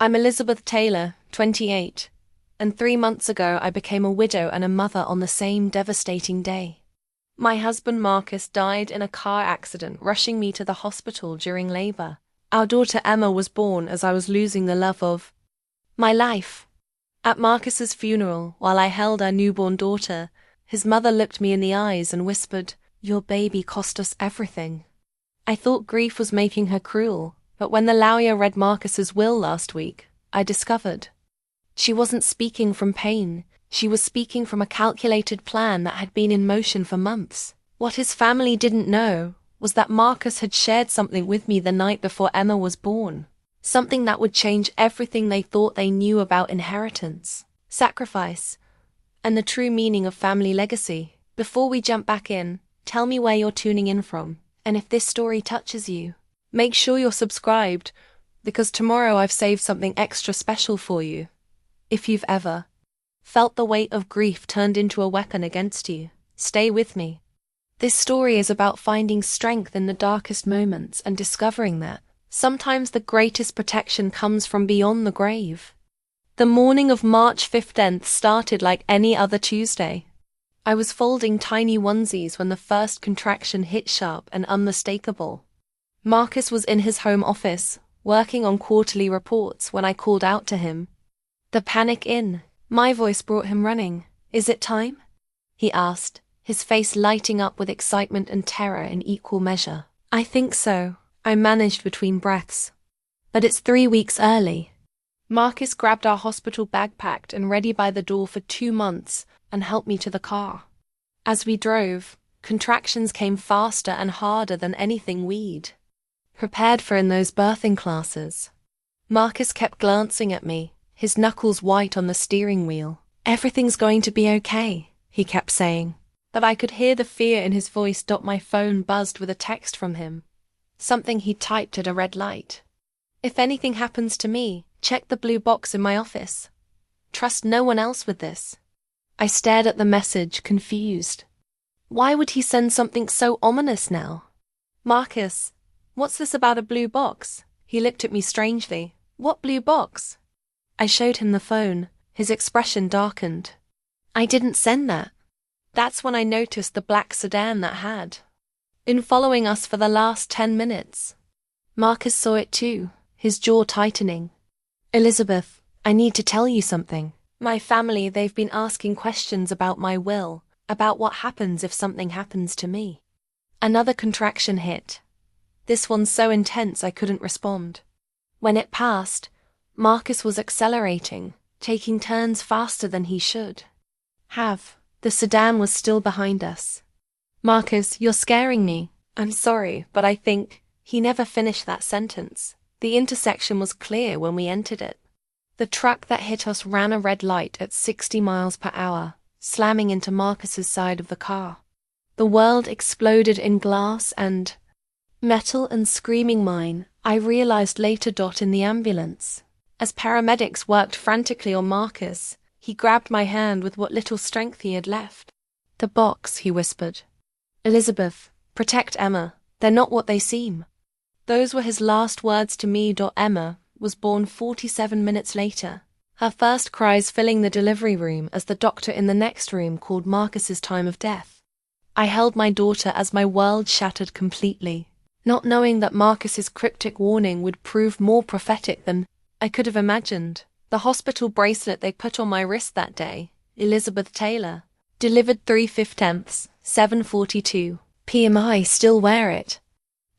I'm Elizabeth Taylor, 28, and 3 months ago I became a widow and a mother on the same devastating day. My husband Marcus died in a car accident, rushing me to the hospital during labor. Our daughter Emma was born as I was losing the love of my life. At Marcus's funeral, while I held our newborn daughter, his mother looked me in the eyes and whispered, "Your baby cost us everything." I thought grief was making her cruel, but when the lawyer read Marcus's will last week, I discovered she wasn't speaking from pain. She was speaking from a calculated plan that had been in motion for months. What his family didn't know was that Marcus had shared something with me the night before Emma was born. Something that would change everything they thought they knew about inheritance, sacrifice, and the true meaning of family legacy. Before we jump back in, tell me where you're tuning in from, and if this story touches you, make sure you're subscribed, because tomorrow I've saved something extra special for you. If you've ever felt the weight of grief turned into a weapon against you, stay with me. This story is about finding strength in the darkest moments and discovering that sometimes the greatest protection comes from beyond the grave. The morning of March 15th started like any other Tuesday. I was folding tiny onesies when the first contraction hit sharp and unmistakable. Marcus was in his home office, working on quarterly reports when I called out to him. The panic in my voice brought him running. "Is it time?" he asked, his face lighting up with excitement and terror in equal measure. "I think so," I managed between breaths. "But it's 3 weeks early." Marcus grabbed our hospital bag packed and ready by the door for 2 months and helped me to the car. As we drove, contractions came faster and harder than anything we'd prepared for in those birthing classes. Marcus kept glancing at me, his knuckles white on the steering wheel. "Everything's going to be okay," he kept saying. But I could hear the fear in his voice. My phone buzzed with a text from him. Something he typed at a red light. "If anything happens to me, check the blue box in my office. Trust no one else with this." I stared at the message, confused. Why would he send something so ominous now? "Marcus, what's this about a blue box?" He looked at me strangely. "What blue box?" I showed him the phone. His expression darkened. "I didn't send that." That's when I noticed the black sedan that had been following us for the last 10 minutes. Marcus saw it too, his jaw tightening. "Elizabeth, I need to tell you something. My family, they've been asking questions about my will, about what happens if something happens to me." Another contraction hit. This one so intense I couldn't respond. When it passed, Marcus was accelerating, taking turns faster than he should have. The sedan was still behind us. "Marcus, you're scaring me." "I'm sorry, but I think..." He never finished that sentence. The intersection was clear when we entered it. The truck that hit us ran a red light at 60 miles per hour, slamming into Marcus's side of the car. The world exploded in glass and metal and screaming mine, I realized later. In the ambulance, as paramedics worked frantically on Marcus, he grabbed my hand with what little strength he had left. "The box," he whispered. "Elizabeth, protect Emma. They're not what they seem." Those were his last words to me. Emma was born 47 minutes later, her first cries filling the delivery room as the doctor in the next room called Marcus's time of death. I held my daughter as my world shattered completely, not knowing that Marcus's cryptic warning would prove more prophetic than I could have imagined. The hospital bracelet they put on my wrist that day, Elizabeth Taylor, delivered 3/15, 7:42 p.m. I still wear it.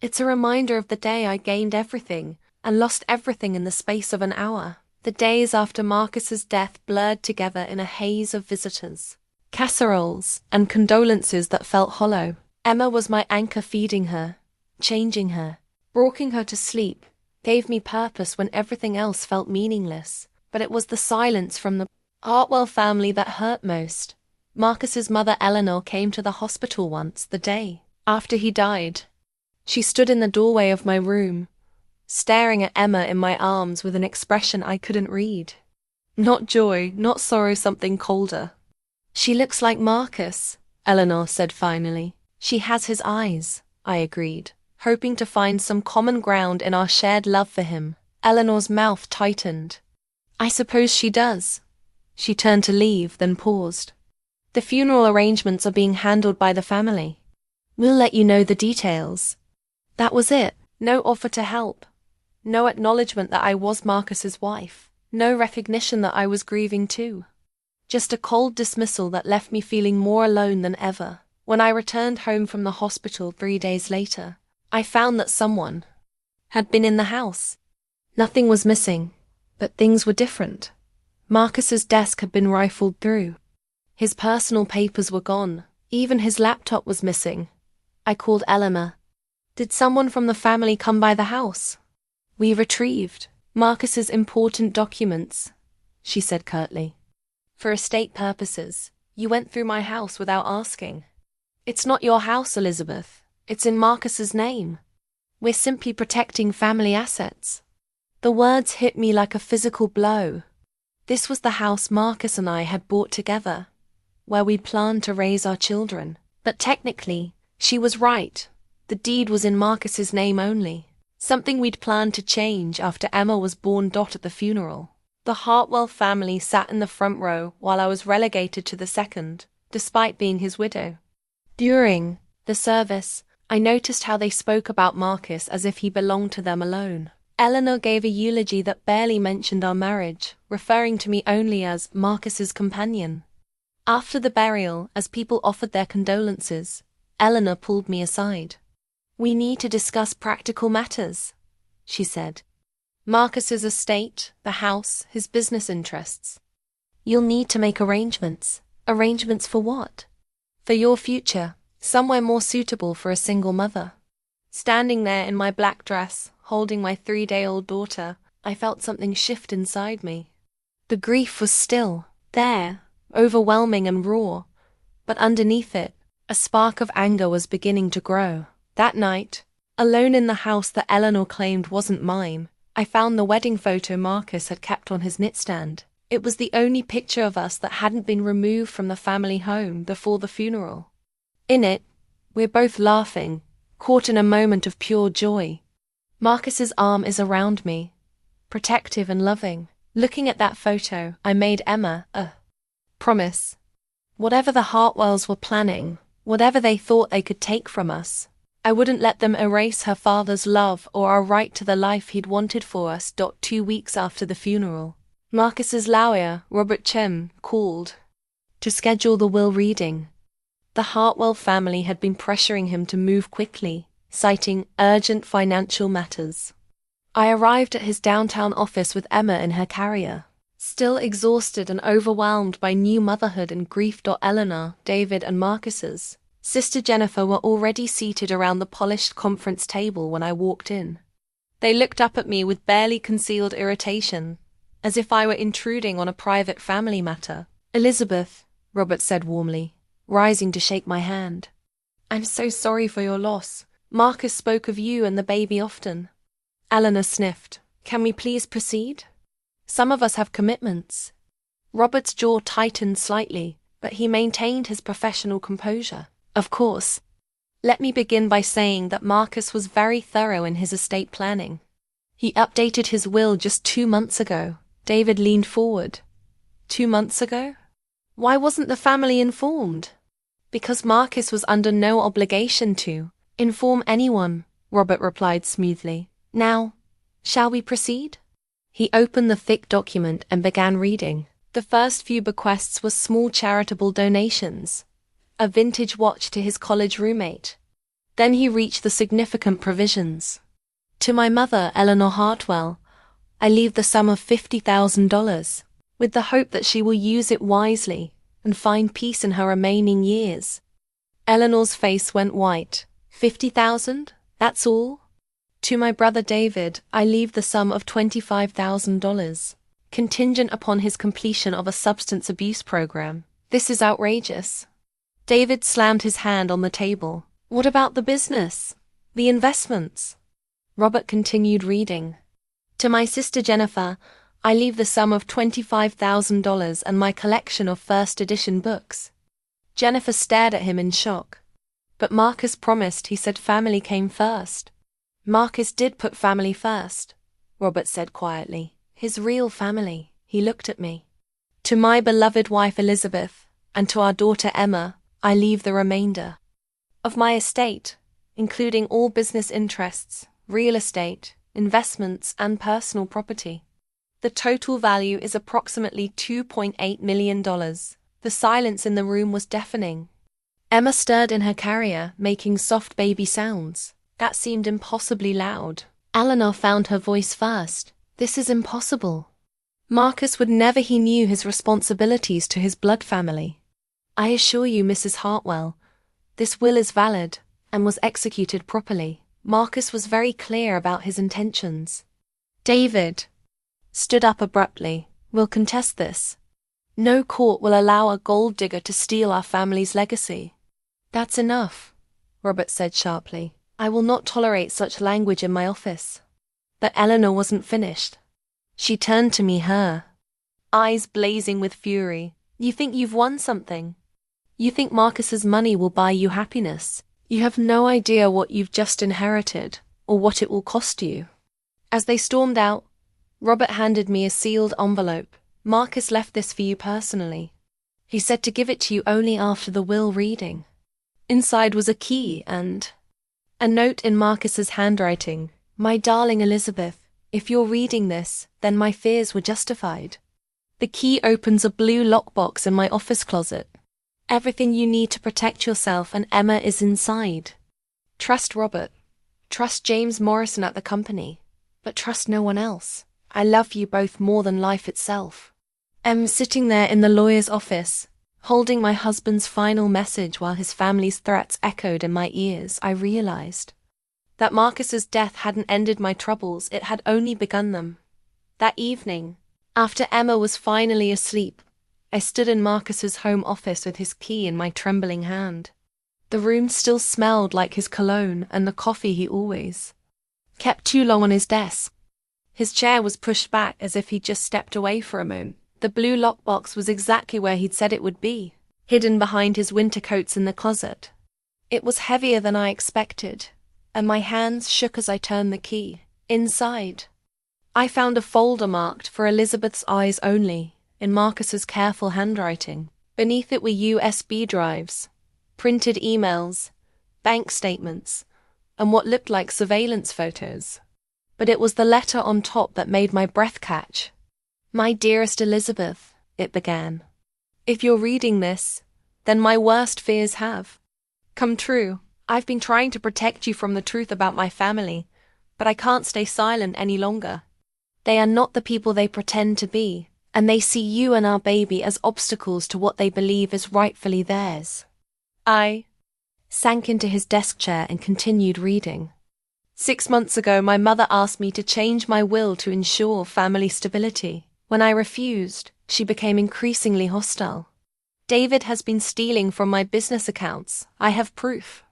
It's a reminder of the day I gained everything and lost everything in the space of an hour. The days after Marcus's death blurred together in a haze of visitors, casseroles, and condolences that felt hollow. Emma was my anchor, feeding her, changing her, rocking her to sleep, gave me purpose when everything else felt meaningless. But it was the silence from the Hartwell family that hurt most. Marcus's mother Eleanor came to the hospital once, the day after he died. She stood in the doorway of my room, staring at Emma in my arms with an expression I couldn't read. Not joy, not sorrow, something colder. "She looks like Marcus," Eleanor said finally. "She has his eyes," I agreed, hoping to find some common ground in our shared love for him. Eleanor's mouth tightened. I suppose she does. She turned to leave, then paused. The funeral arrangements are being handled by the family. We'll let you know the details. That was it. No offer to help. No acknowledgement that I was Marcus's wife. No recognition that I was grieving too. Just a cold dismissal that left me feeling more alone than ever. When I returned home from the hospital 3 days later, I found that someone had been in the house. Nothing was missing, but things were different. Marcus's desk had been rifled through. His personal papers were gone. Even his laptop was missing. I called Eleanor. Did someone from the family come by the house? We retrieved Marcus's important documents, she said curtly. For estate purposes, you went through my house without asking. It's not your house, Elizabeth. It's in Marcus's name. We're simply protecting family assets. The words hit me like a physical blow. This was the house Marcus and I had bought together, where we'd planned to raise our children. But technically, she was right. The deed was in Marcus's name only. Something we'd planned to change after Emma was born. At the funeral, the Hartwell family sat in the front row while I was relegated to the second, despite being his widow. During the service, I noticed how they spoke about Marcus as if he belonged to them alone. Eleanor gave a eulogy that barely mentioned our marriage, referring to me only as Marcus's companion. After the burial, as people offered their condolences, Eleanor pulled me aside. We need to discuss practical matters, she said. Marcus's estate, the house, his business interests. You'll need to make arrangements. Arrangements for what? For your future, somewhere more suitable for a single mother. Standing there in my black dress, holding my 3-day-old daughter, I felt something shift inside me. The grief was still there, overwhelming and raw, but underneath it, a spark of anger was beginning to grow. That night, alone in the house that Eleanor claimed wasn't mine, I found the wedding photo Marcus had kept on his nightstand. It was the only picture of us that hadn't been removed from the family home before the funeral. In it, we're both laughing, caught in a moment of pure joy. Marcus's arm is around me, protective and loving. Looking at that photo, I made Emma a promise. Whatever the Hartwells were planning, whatever they thought they could take from us, I wouldn't let them erase her father's love or our right to the life he'd wanted for us. 2 weeks after the funeral, Marcus's lawyer, Robert Chem, called to schedule the will reading. The Hartwell family had been pressuring him to move quickly, citing urgent financial matters. I arrived at his downtown office with Emma in her carrier. Still exhausted and overwhelmed by new motherhood and grief. Eleanor, David, and Marcus's sister Jennifer were already seated around the polished conference table when I walked in. They looked up at me with barely concealed irritation, as if I were intruding on a private family matter. Elizabeth, Robert said warmly, rising to shake my hand. I'm so sorry for your loss. Marcus spoke of you and the baby often. Eleanor sniffed. Can we please proceed? Some of us have commitments. Robert's jaw tightened slightly, but he maintained his professional composure. Of course. Let me begin by saying that Marcus was very thorough in his estate planning. He updated his will just 2 months ago. David leaned forward. 2 months ago? Why wasn't the family informed? Because Marcus was under no obligation to inform anyone, Robert replied smoothly. Now, shall we proceed? He opened the thick document and began reading. The first few bequests were small charitable donations. A vintage watch to his college roommate. Then he reached the significant provisions. To my mother, Eleanor Hartwell, I leave the sum of $50,000, with the hope that she will use it wisely and find peace in her remaining years. Eleanor's face went white. 50,000? That's all? To my brother David, I leave the sum of $25,000, contingent upon his completion of a substance abuse program. This is outrageous. David slammed his hand on the table. What about the business? The investments? Robert continued reading. To my sister Jennifer, I leave the sum of $25,000 and my collection of first edition books. Jennifer stared at him in shock. But Marcus promised. He said family came first. Marcus did put family first, Robert said quietly. His real family. He looked at me. To my beloved wife Elizabeth, and to our daughter Emma, I leave the remainder of my estate, including all business interests, real estate, investments, and personal property. The total value is approximately $2.8 million. The silence in the room was deafening. Emma stirred in her carrier, making soft baby sounds. That seemed impossibly loud. Eleanor found her voice first. This is impossible. Marcus would never. He knew his responsibilities to his blood family. I assure you, Mrs. Hartwell, this will is valid and was executed properly. Marcus was very clear about his intentions. David stood up abruptly. We'll contest this. No court will allow a gold digger to steal our family's legacy. That's enough, Robert said sharply. I will not tolerate such language in my office. But Eleanor wasn't finished. She turned to me, her eyes blazing with fury. You think you've won something? You think Marcus's money will buy you happiness? You have no idea what you've just inherited, or what it will cost you. As they stormed out, Robert handed me a sealed envelope. Marcus left this for you personally. He said to give it to you only after the will reading. Inside was a key and a note in Marcus's handwriting. My darling Elizabeth, if you're reading this, then my fears were justified. The key opens a blue lockbox in my office closet. Everything you need to protect yourself and Emma is inside. Trust Robert. Trust James Morrison at the company. But trust no one else. I love you both more than life itself. Sitting there in the lawyer's office, holding my husband's final message while his family's threats echoed in my ears, I realized that Marcus's death hadn't ended my troubles, it had only begun them. That evening, after Emma was finally asleep, I stood in Marcus's home office with his key in my trembling hand. The room still smelled like his cologne and the coffee he always kept too long on his desk. His chair was pushed back as if he'd just stepped away for a moment. The blue lockbox was exactly where he'd said it would be, hidden behind his winter coats in the closet. It was heavier than I expected, and my hands shook as I turned the key. Inside, I found a folder marked for Elizabeth's eyes only, in Marcus's careful handwriting. Beneath it were USB drives, printed emails, bank statements, and what looked like surveillance photos. But it was the letter on top that made my breath catch. My dearest Elizabeth, it began. If you're reading this, then my worst fears have come true. I've been trying to protect you from the truth about my family, but I can't stay silent any longer. They are not the people they pretend to be, and they see you and our baby as obstacles to what they believe is rightfully theirs. I sank into his desk chair and continued reading. 6 months ago, my mother asked me to change my will to ensure family stability. When I refused, she became increasingly hostile. David has been stealing from my business accounts. I have proof.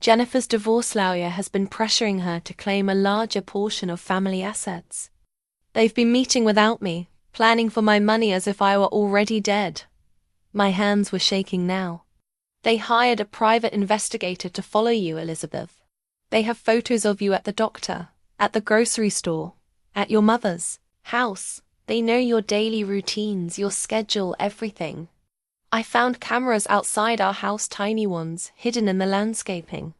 Jennifer's divorce lawyer has been pressuring her to claim a larger portion of family assets. They've been meeting without me, planning for my money as if I were already dead. My hands were shaking now. They hired a private investigator to follow you, Elizabeth. They have photos of you at the doctor, at the grocery store, at your mother's house. They know your daily routines, your schedule, everything. I found cameras outside our house, tiny ones, hidden in the landscaping.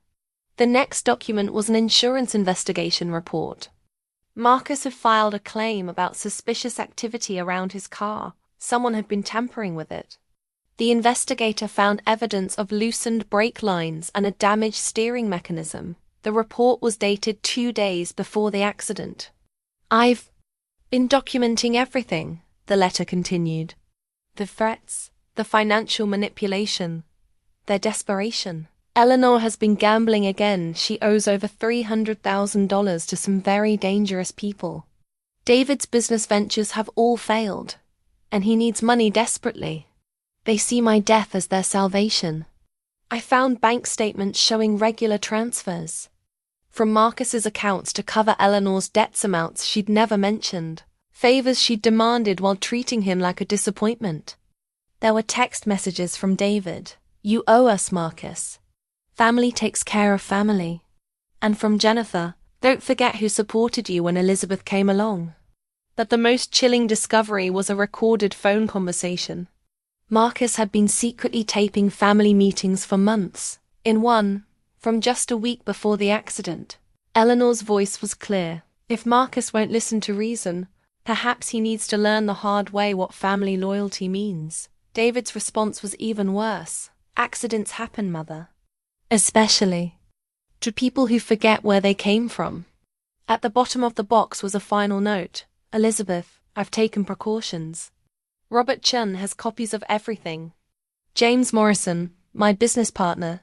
The next document was an insurance investigation report. Marcus had filed a claim about suspicious activity around his car. Someone had been tampering with it. The investigator found evidence of loosened brake lines and a damaged steering mechanism. The report was dated 2 days before the accident. I've been documenting everything, the letter continued. The threats, the financial manipulation, their desperation. Eleanor has been gambling again. She owes over $300,000 to some very dangerous people. David's business ventures have all failed, and he needs money desperately. They see my death as their salvation. I found bank statements showing regular transfers from Marcus's accounts to cover Eleanor's debts, amounts she'd never mentioned, favors she'd demanded while treating him like a disappointment. There were text messages from David. You owe us, Marcus. Family takes care of family. And from Jennifer, Don't forget who supported you when Elizabeth came along. But the most chilling discovery was a recorded phone conversation. Marcus had been secretly taping family meetings for months. In one, from just a week before the accident, Eleanor's voice was clear. If Marcus won't listen to reason, perhaps he needs to learn the hard way what family loyalty means. David's response was even worse. Accidents happen, Mother. Especially to people who forget where they came from. At the bottom of the box was a final note. Elizabeth, I've taken precautions. Robert Chun has copies of everything. James Morrison, my business partner,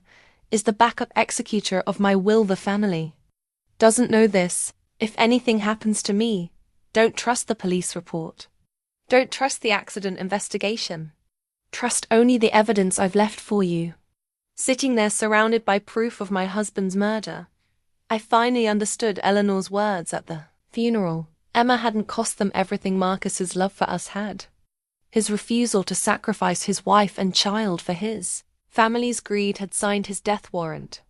is the backup executor of my will. The family doesn't know this. If anything happens to me, don't trust the police report. Don't trust the accident investigation. Trust only the evidence I've left for you. Sitting there surrounded by proof of my husband's murder, I finally understood Eleanor's words at the funeral. Emma hadn't cost them everything Marcus's love for us had. His refusal to sacrifice his wife and child for his family's greed had signed his death warrant.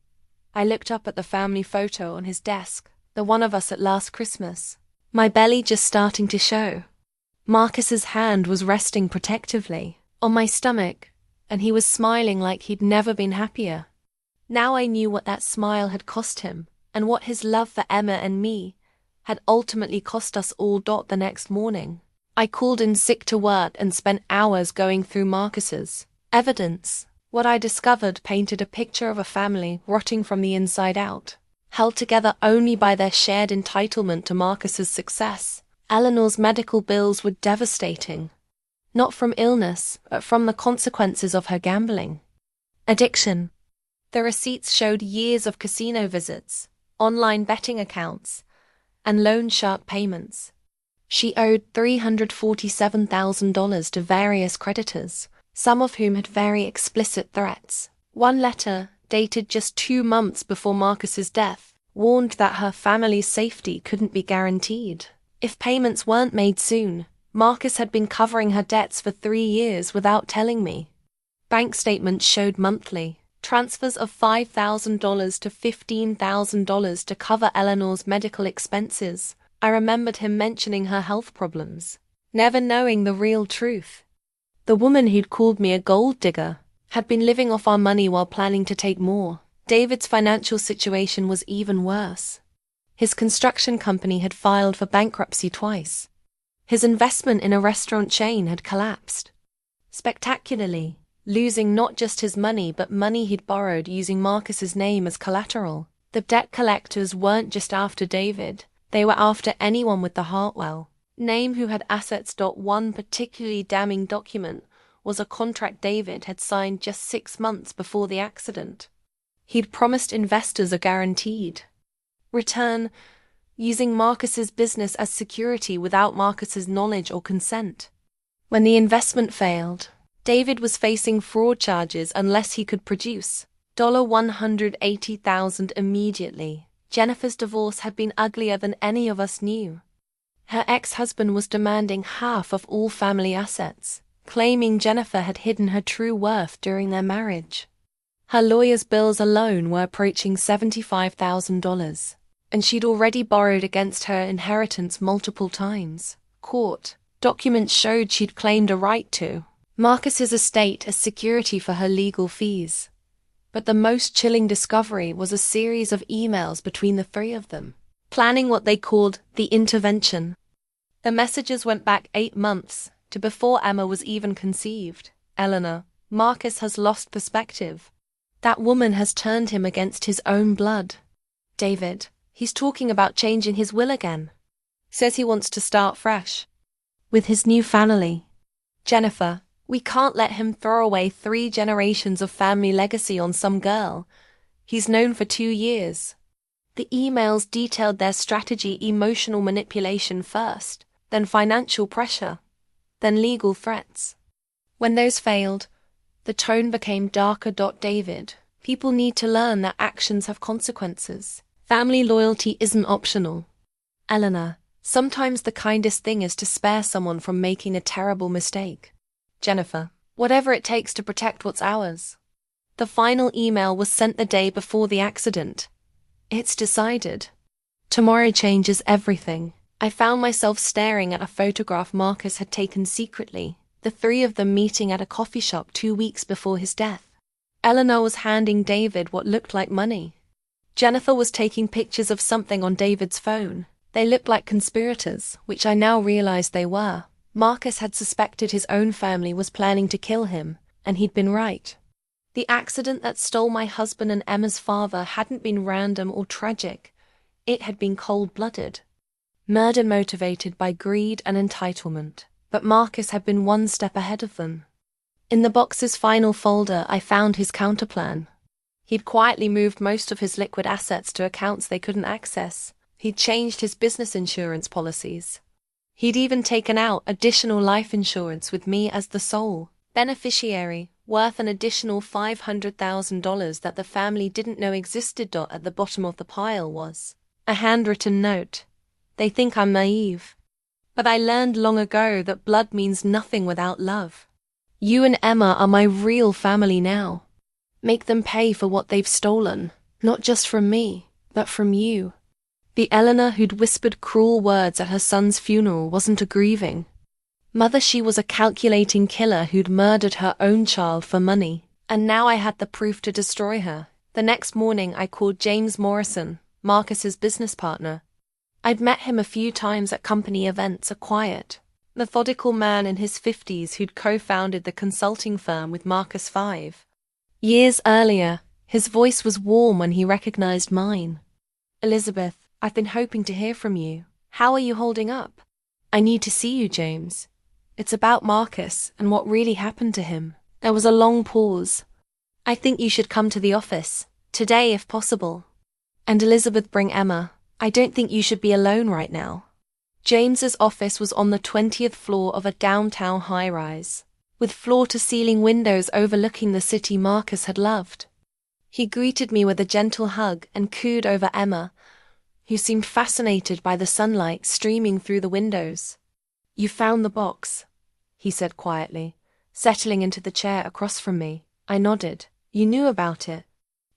I looked up at the family photo on his desk, the one of us at last Christmas, my belly just starting to show. Marcus's hand was resting protectively on my stomach, and he was smiling like he'd never been happier. Now I knew what that smile had cost him, and what his love for Emma and me had ultimately cost us all. The next morning, I called in sick to work and spent hours going through Marcus's evidence. What I discovered painted a picture of a family rotting from the inside out, held together only by their shared entitlement to Marcus's success. Eleanor's medical bills were devastating. Not from illness, but from the consequences of her gambling addiction. The receipts showed years of casino visits, online betting accounts, and loan shark payments. She owed $347,000 to various creditors, some of whom had very explicit threats. One letter, dated just 2 months before Marcus's death, warned that her family's safety couldn't be guaranteed if payments weren't made soon. Marcus had been covering her debts for 3 years without telling me. Bank statements showed monthly transfers of $5,000 to $15,000 to cover Eleanor's medical expenses. I remembered him mentioning her health problems, never knowing the real truth. The woman who'd called me a gold digger had been living off our money while planning to take more. David's financial situation was even worse. His construction company had filed for bankruptcy twice. His investment in a restaurant chain had collapsed spectacularly, losing not just his money but money he'd borrowed using Marcus's name as collateral. The debt collectors weren't just after David, they were after anyone with the Hartwell name who had assets. One particularly damning document was a contract David had signed just 6 months before the accident. He'd promised investors a guaranteed return, using Marcus's business as security without Marcus's knowledge or consent. When the investment failed, David was facing fraud charges unless he could produce $180,000 immediately. Jennifer's divorce had been uglier than any of us knew. Her ex-husband was demanding half of all family assets, claiming Jennifer had hidden her true worth during their marriage. Her lawyer's bills alone were approaching $75,000. And she'd already borrowed against her inheritance multiple times. Court documents showed she'd claimed a right to Marcus's estate as security for her legal fees. But the most chilling discovery was a series of emails between the 3 of them, planning what they called the intervention. The messages went back 8 months, to before Emma was even conceived. Eleanor, Marcus has lost perspective. That woman has turned him against his own blood. David, he's talking about changing his will again. Says he wants to start fresh with his new family. Jennifer, we can't let him throw away 3 generations of family legacy on some girl he's known for 2 years. The emails detailed their strategy: emotional manipulation first, then financial pressure, then legal threats. When those failed, the tone became darker. David, people need to learn that actions have consequences. Family loyalty isn't optional. Eleanor, sometimes the kindest thing is to spare someone from making a terrible mistake. Jennifer, whatever it takes to protect what's ours. The final email was sent the day before the accident. It's decided. Tomorrow changes everything. I found myself staring at a photograph Marcus had taken secretly, the three of them meeting at a coffee shop 2 weeks before his death. Eleanor was handing David what looked like money. Jennifer was taking pictures of something on David's phone. They looked like conspirators, which I now realized they were. Marcus had suspected his own family was planning to kill him, and he'd been right. The accident that stole my husband and Emma's father hadn't been random or tragic. It had been cold-blooded. Murder motivated by greed and entitlement. But Marcus had been one step ahead of them. In the box's final folder, I found his counterplan. He'd quietly moved most of his liquid assets to accounts they couldn't access. He'd changed his business insurance policies. He'd even taken out additional life insurance with me as the sole beneficiary, worth an additional $500,000 that the family didn't know existed. At the bottom of the pile was a handwritten note. They think I'm naive. But I learned long ago that blood means nothing without love. You and Emma are my real family now. Make them pay for what they've stolen, not just from me, but from you. The Eleanor who'd whispered cruel words at her son's funeral wasn't a grieving mother, she was a calculating killer who'd murdered her own child for money. And now I had the proof to destroy her. The next morning I called James Morrison, Marcus's business partner. I'd met him a few times at company events, a quiet, methodical man in his 50s who'd co-founded the consulting firm with Marcus 5 years earlier. His voice was warm when he recognized mine. Elizabeth, I've been hoping to hear from you. How are you holding up? I need to see you, James. It's about Marcus and what really happened to him. There was a long pause. I think you should come to the office, today if possible. And Elizabeth, bring Emma. I don't think you should be alone right now. James's office was on the 20th floor of a downtown high-rise, with floor-to-ceiling windows overlooking the city Marcus had loved. He greeted me with a gentle hug and cooed over Emma, who seemed fascinated by the sunlight streaming through the windows. You found the box, he said quietly, settling into the chair across from me. I nodded. You knew about it.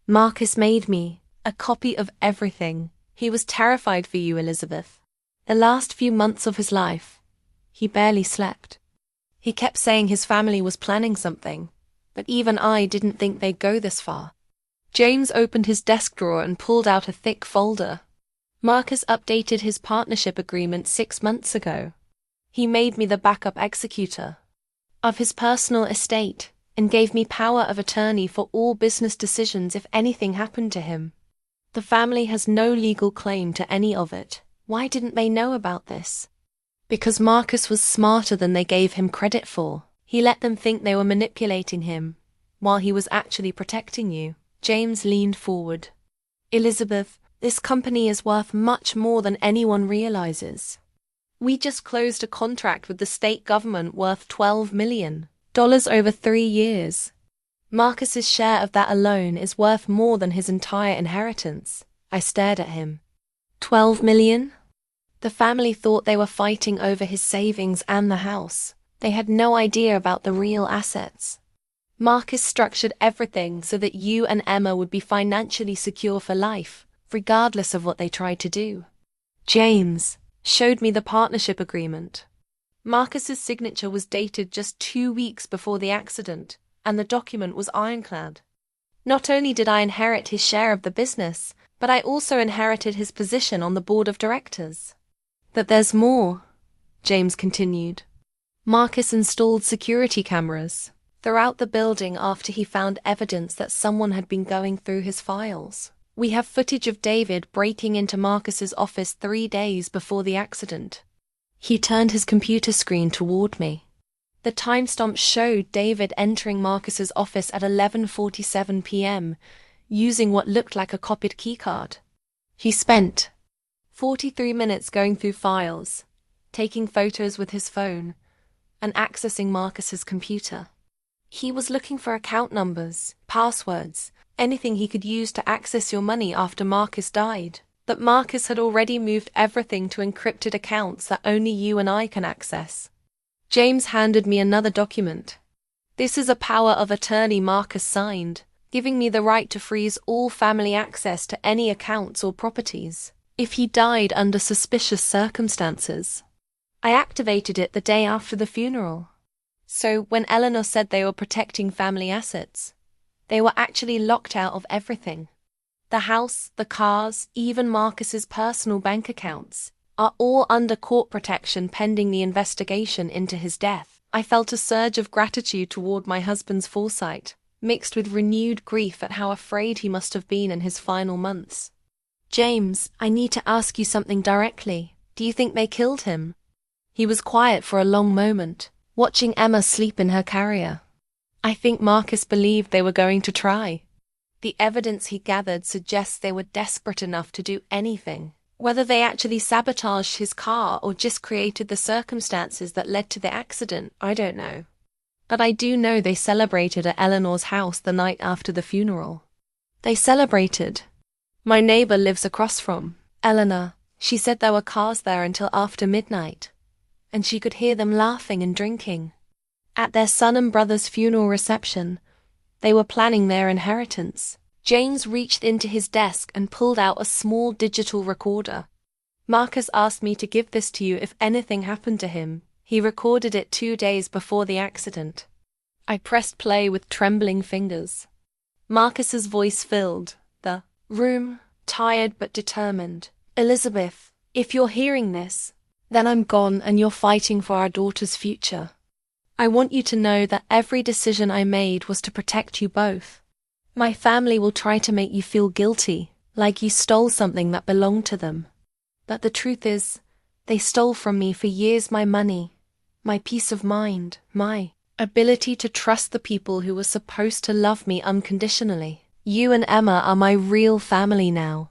Marcus made me a copy of everything. He was terrified for you, Elizabeth. The last few months of his life, he barely slept. He kept saying his family was planning something, but even I didn't think they'd go this far. James opened his desk drawer and pulled out a thick folder. Marcus updated his partnership agreement 6 months ago. He made me the backup executor of his personal estate and gave me power of attorney for all business decisions if anything happened to him. The family has no legal claim to any of it. Why didn't they know about this? Because Marcus was smarter than they gave him credit for. He let them think they were manipulating him, while he was actually protecting you. James leaned forward. Elizabeth, this company is worth much more than anyone realizes. We just closed a contract with the state government worth $12 million over 3 years. Marcus's share of that alone is worth more than his entire inheritance. I stared at him. 12 million? The family thought they were fighting over his savings and the house. They had no idea about the real assets. Marcus structured everything so that you and Emma would be financially secure for life, regardless of what they tried to do. James showed me the partnership agreement. Marcus's signature was dated just 2 weeks before the accident, and the document was ironclad. Not only did I inherit his share of the business, but I also inherited his position on the board of directors. But there's more, James continued. Marcus installed security cameras throughout the building after he found evidence that someone had been going through his files. We have footage of David breaking into Marcus's office 3 days before the accident. He turned his computer screen toward me. The timestamp showed David entering Marcus's office at 11:47 p.m., using what looked like a copied keycard. He spent 43 minutes going through files, taking photos with his phone, and accessing Marcus's computer. He was looking for account numbers, passwords, anything he could use to access your money after Marcus died. But Marcus had already moved everything to encrypted accounts that only you and I can access. James handed me another document. This is a power of attorney Marcus signed, giving me the right to freeze all family access to any accounts or properties. if he died under suspicious circumstances. I activated it the day after the funeral. So when Eleanor said they were protecting family assets, they were actually locked out of everything. The house, the cars, even Marcus's personal bank accounts are all under court protection pending the investigation into his death. I felt a surge of gratitude toward my husband's foresight, mixed with renewed grief at how afraid he must have been in his final months. James, I need to ask you something directly. Do you think they killed him? He was quiet for a long moment, watching Emma sleep in her carrier. I think Marcus believed they were going to try. The evidence he gathered suggests they were desperate enough to do anything. Whether they actually sabotaged his car or just created the circumstances that led to the accident, I don't know. But I do know they celebrated at Eleanor's house the night after the funeral. They celebrated. My neighbor lives across from Eleanor. She said there were cars there until after midnight, and she could hear them laughing and drinking. At their son and brother's funeral reception, they were planning their inheritance. James reached into his desk and pulled out a small digital recorder. Marcus asked me to give this to you if anything happened to him. He recorded it 2 days before the accident. I pressed play with trembling fingers. Marcus's voice filled the room, tired but determined. Elizabeth, if you're hearing this, then I'm gone and you're fighting for our daughter's future. I want you to know that every decision I made was to protect you both. My family will try to make you feel guilty, like you stole something that belonged to them. But the truth is, they stole from me for years my money, my peace of mind, my ability to trust the people who were supposed to love me unconditionally. You and Emma are my real family now.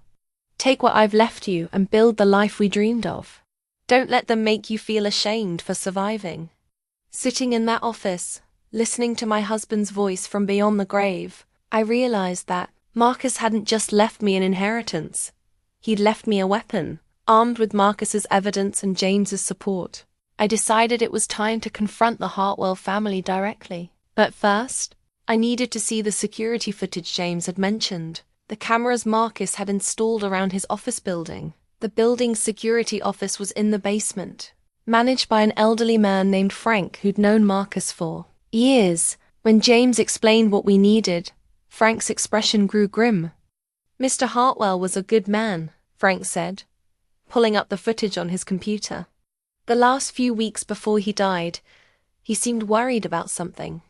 Take what I've left you and build the life we dreamed of. Don't let them make you feel ashamed for surviving. Sitting in that office, listening to my husband's voice from beyond the grave, I realized that Marcus hadn't just left me an inheritance. He'd left me a weapon. Armed with Marcus's evidence and James's support, I decided it was time to confront the Hartwell family directly. But first, I needed to see the security footage James had mentioned, the cameras Marcus had installed around his office building. The building's security office was in the basement, managed by an elderly man named Frank who'd known Marcus for years. When James explained what we needed, Frank's expression grew grim. Mr. Hartwell was a good man, Frank said, pulling up the footage on his computer. The last few weeks before he died, he seemed worried about something.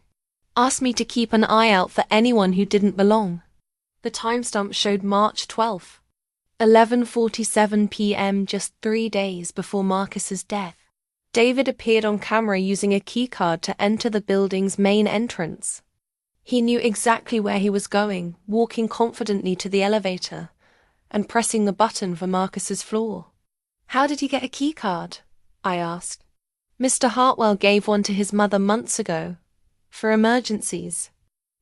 Asked me to keep an eye out for anyone who didn't belong. The timestamp showed March 12th, 11:47 p.m., just 3 days before Marcus's death. David appeared on camera using a keycard to enter the building's main entrance. He knew exactly where he was going, walking confidently to the elevator and pressing the button for Marcus's floor. How did he get a keycard? I asked. Mr. Hartwell gave one to his mother months ago, for emergencies.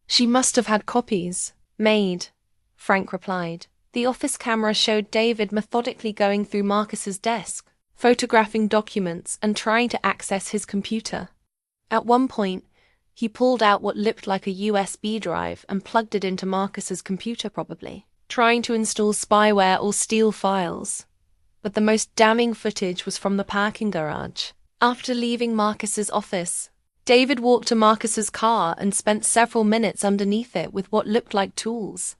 She must have had copies made, Frank replied. The office camera showed David methodically going through Marcus's desk, photographing documents and trying to access his computer. At one point, he pulled out what looked like a USB drive and plugged it into Marcus's computer, probably trying to install spyware or steal files. But the most damning footage was from the parking garage. After leaving Marcus's office, David walked to Marcus's car and spent several minutes underneath it with what looked like tools.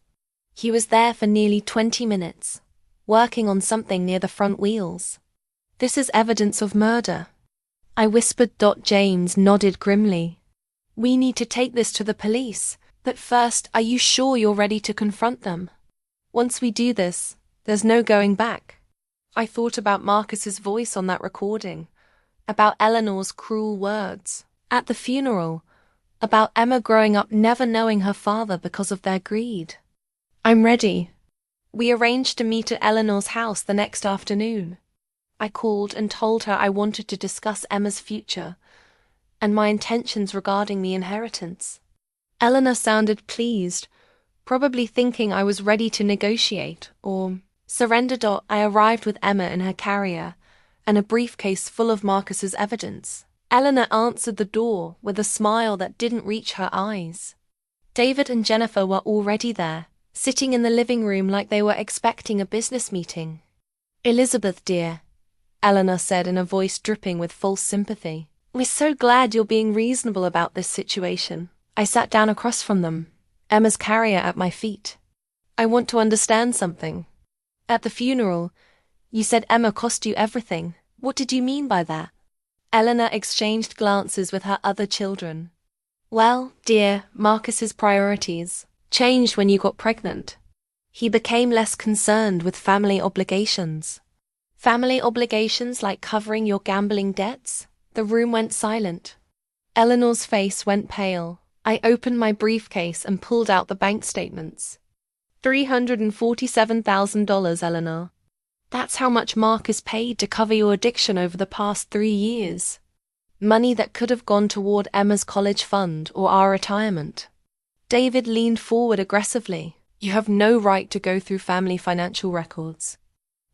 He was there for nearly 20 minutes, working on something near the front wheels. This is evidence of murder, I whispered. James nodded grimly. We need to take this to the police, but first, are you sure you're ready to confront them? Once we do this, there's no going back. I thought about Marcus's voice on that recording, about Eleanor's cruel words at the funeral, about Emma growing up never knowing her father because of their greed. I'm ready. We arranged to meet at Eleanor's house the next afternoon. I called and told her I wanted to discuss Emma's future and my intentions regarding the inheritance. Eleanor sounded pleased, probably thinking I was ready to negotiate or surrender. I arrived with Emma in her carrier and a briefcase full of Marcus's evidence. Eleanor answered the door with a smile that didn't reach her eyes. David and Jennifer were already there, sitting in the living room like they were expecting a business meeting. Elizabeth, dear, Eleanor said in a voice dripping with false sympathy. We're so glad you're being reasonable about this situation. I sat down across from them, Emma's carrier at my feet. I want to understand something. At the funeral, you said Emma cost you everything. What did you mean by that? Eleanor exchanged glances with her other children. Well, dear, Marcus's priorities changed when you got pregnant. He became less concerned with family obligations. Family obligations like covering your gambling debts? The room went silent. Eleanor's face went pale. I opened my briefcase and pulled out the bank statements. $347,000, Eleanor. That's how much Marcus paid to cover your addiction over the past 3 years. Money that could have gone toward Emma's college fund or our retirement. David leaned forward aggressively. You have no right to go through family financial records.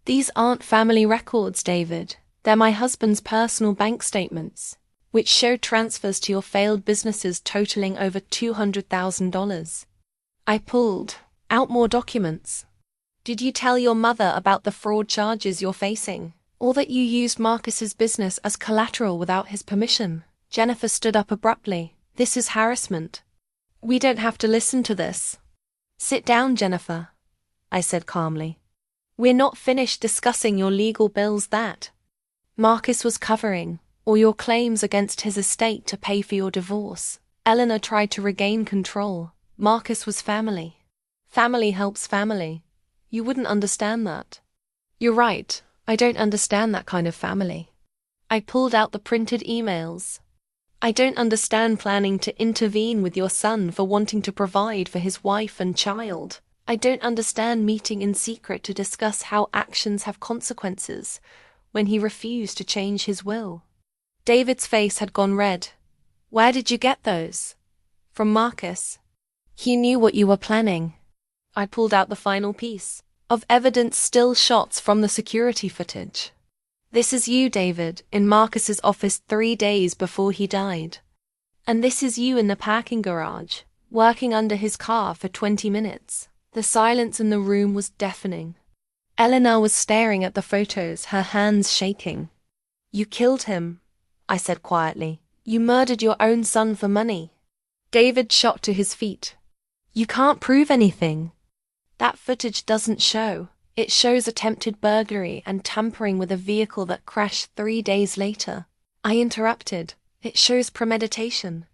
These aren't family records, David. They're my husband's personal bank statements, which show transfers to your failed businesses totaling over $200,000. I pulled out more documents. Did you tell your mother about the fraud charges you're facing, or that you used Marcus's business as collateral without his permission? Jennifer stood up abruptly. This is harassment. We don't have to listen to this. Sit down, Jennifer, I said calmly. We're not finished discussing your legal bills that Marcus was covering, or your claims against his estate to pay for your divorce. Eleanor tried to regain control. Marcus was family. Family helps family. You wouldn't understand that. You're right, I don't understand that kind of family. I pulled out the printed emails. I don't understand planning to intervene with your son for wanting to provide for his wife and child. I don't understand meeting in secret to discuss how actions have consequences when he refused to change his will. David's face had gone red. Where did you get those? From Marcus. He knew what you were planning. I pulled out the final piece of evidence, still shots from the security footage. This is you, David, in Marcus's office 3 days before he died. And this is you in the parking garage, working under his car for 20 minutes. The silence in the room was deafening. Eleanor was staring at the photos, her hands shaking. You killed him, I said quietly. You murdered your own son for money. David shot to his feet. You can't prove anything. That footage doesn't show. It shows attempted burglary and tampering with a vehicle that crashed 3 days later. I interrupted. It shows premeditation.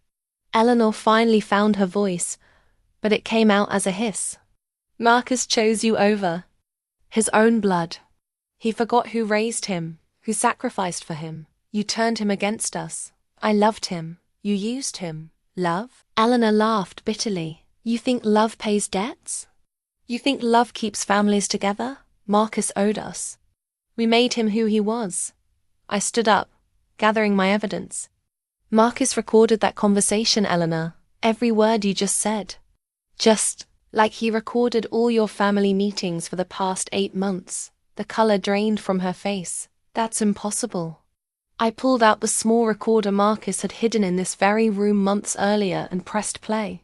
Eleanor finally found her voice, but it came out as a hiss. Marcus chose you over his own blood. He forgot who raised him, who sacrificed for him. You turned him against us. I loved him. You used him. Love? Eleanor laughed bitterly. You think love pays debts? You think love keeps families together? Marcus owed us. We made him who he was. I stood up, gathering my evidence. Marcus recorded that conversation, Eleanor. Every word you just said. Just like he recorded all your family meetings for the past 8 months. The color drained from her face. That's impossible. I pulled out the small recorder Marcus had hidden in this very room months earlier and pressed play.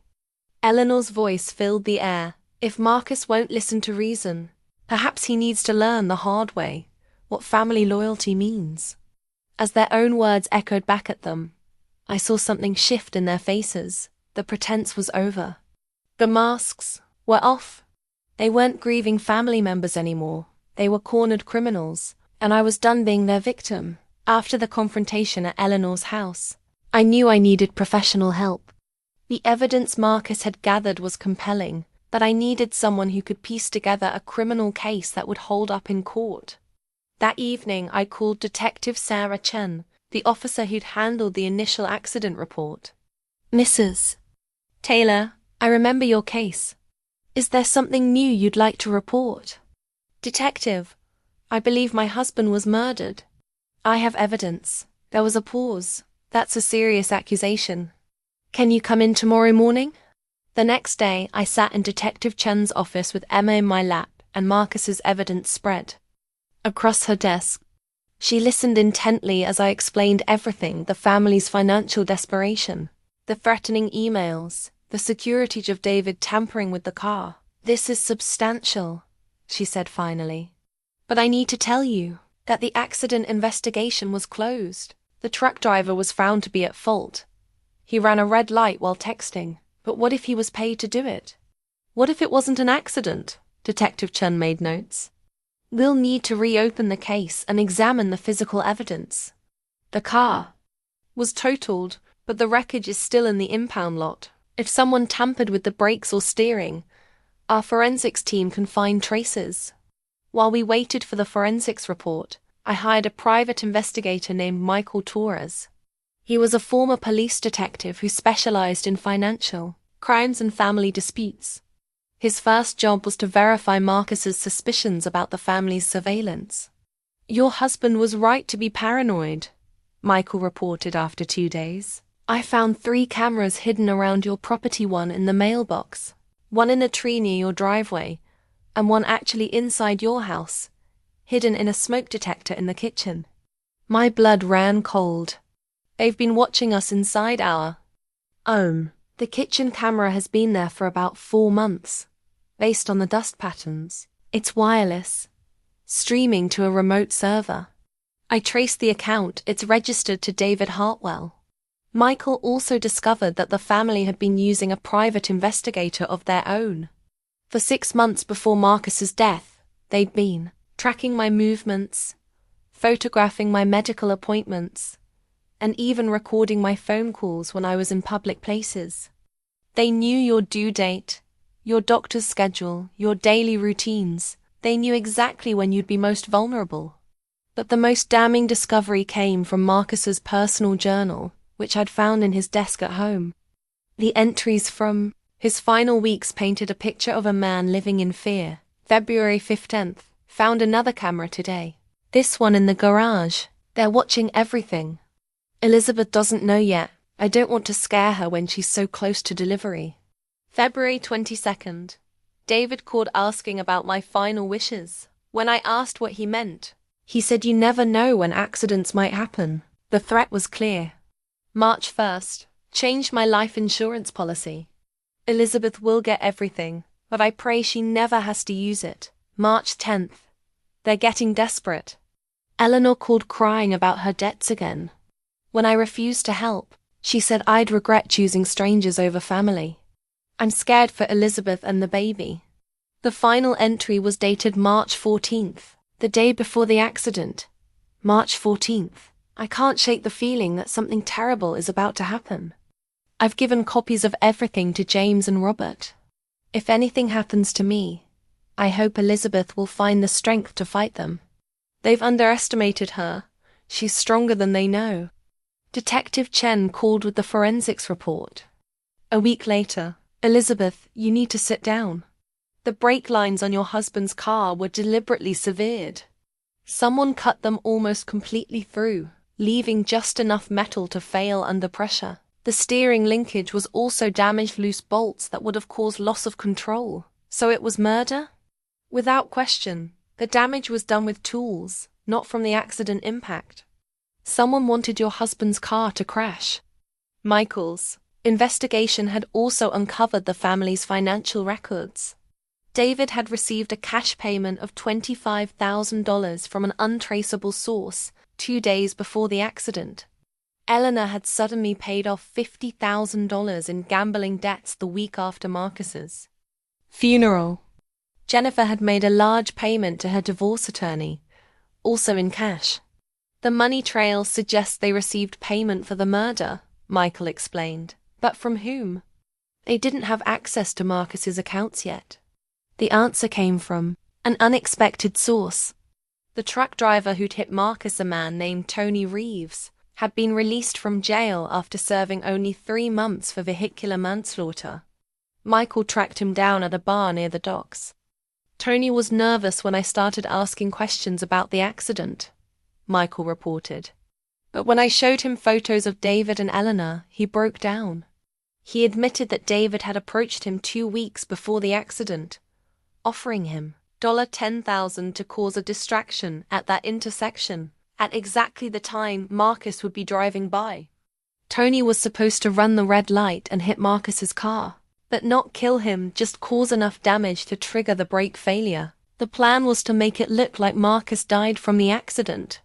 Eleanor's voice filled the air. If Marcus won't listen to reason, perhaps he needs to learn the hard way what family loyalty means. As their own words echoed back at them, I saw something shift in their faces. The pretense was over. The masks were off. They weren't grieving family members anymore. They were cornered criminals, and I was done being their victim. After the confrontation at Eleanor's house, I knew I needed professional help. The evidence Marcus had gathered was compelling, but I needed someone who could piece together a criminal case that would hold up in court. That evening, I called Detective Sarah Chen, the officer who'd handled the initial accident report. Mrs. Taylor, I remember your case. Is there something new you'd like to report? Detective, I believe my husband was murdered. I have evidence. There was a pause. That's a serious accusation. Can you come in tomorrow morning? The next day, I sat in Detective Chen's office with Emma in my lap and Marcus's evidence spread across her desk. She listened intently as I explained everything: the family's financial desperation, the threatening emails, the security of David tampering with the car. This is substantial, she said finally. But I need to tell you that the accident investigation was closed. The truck driver was found to be at fault. He ran a red light while texting, but what if he was paid to do it? What if it wasn't an accident? Detective Chen made notes. We'll need to reopen the case and examine the physical evidence. The car was totaled, but the wreckage is still in the impound lot. If someone tampered with the brakes or steering, our forensics team can find traces. While we waited for the forensics report, I hired a private investigator named Michael Torres. He was a former police detective who specialized in financial crimes and family disputes. His first job was to verify Marcus's suspicions about the family's surveillance. Your husband was right to be paranoid, Michael reported after 2 days. I found 3 cameras hidden around your property, one in the mailbox, one in a tree near your driveway, and one actually inside your house, hidden in a smoke detector in the kitchen. My blood ran cold. They've been watching us inside our home. The kitchen camera has been there for about 4 months. Based on the dust patterns, it's wireless, streaming to a remote server. I traced the account. It's registered to David Hartwell. Michael also discovered that the family had been using a private investigator of their own. For 6 months before Marcus's death, they'd been tracking my movements, photographing my medical appointments, and even recording my phone calls when I was in public places. They knew your due date, your doctor's schedule, your daily routines. They knew exactly when you'd be most vulnerable. But the most damning discovery came from Marcus's personal journal, which I'd found in his desk at home. The entries from his final weeks painted a picture of a man living in fear. February 15th, found another camera today. This one in the garage. They're watching everything. Elizabeth doesn't know yet. I don't want to scare her when she's so close to delivery. February 22nd. David called asking about my final wishes. When I asked what he meant, he said you never know when accidents might happen. The threat was clear. March 1st. Changed my life insurance policy. Elizabeth will get everything, but I pray she never has to use it. March 10th. They're getting desperate. Eleanor called crying about her debts again. When I refused to help, she said I'd regret choosing strangers over family. I'm scared for Elizabeth and the baby. The final entry was dated March 14th, the day before the accident. March 14th. I can't shake the feeling that something terrible is about to happen. I've given copies of everything to James and Robert. If anything happens to me, I hope Elizabeth will find the strength to fight them. They've underestimated her. She's stronger than they know. Detective Chen called with the forensics report. A week later, Elizabeth, you need to sit down. The brake lines on your husband's car were deliberately severed. Someone cut them almost completely through, leaving just enough metal to fail under pressure. The steering linkage was also damaged, loose bolts that would have caused loss of control. So it was murder? Without question, the damage was done with tools, not from the accident impact. Someone wanted your husband's car to crash. Michael's investigation had also uncovered the family's financial records. David had received a cash payment of $25,000 from an untraceable source 2 days before the accident. Eleanor had suddenly paid off $50,000 in gambling debts the week after Marcus's funeral. Jennifer had made a large payment to her divorce attorney, also in cash. The money trail suggests they received payment for the murder, Michael explained. But from whom? They didn't have access to Marcus's accounts yet. The answer came from an unexpected source. The truck driver who'd hit Marcus, a man named Tony Reeves, had been released from jail after serving only 3 months for vehicular manslaughter. Michael tracked him down at a bar near the docks. Tony was nervous when I started asking questions about the accident, Michael reported. But when I showed him photos of David and Eleanor, he broke down. He admitted that David had approached him 2 weeks before the accident, offering him $10,000 to cause a distraction at that intersection at exactly the time Marcus would be driving by. Tony was supposed to run the red light and hit Marcus's car, but not kill him, just cause enough damage to trigger the brake failure. The plan was to make it look like Marcus died from the accident,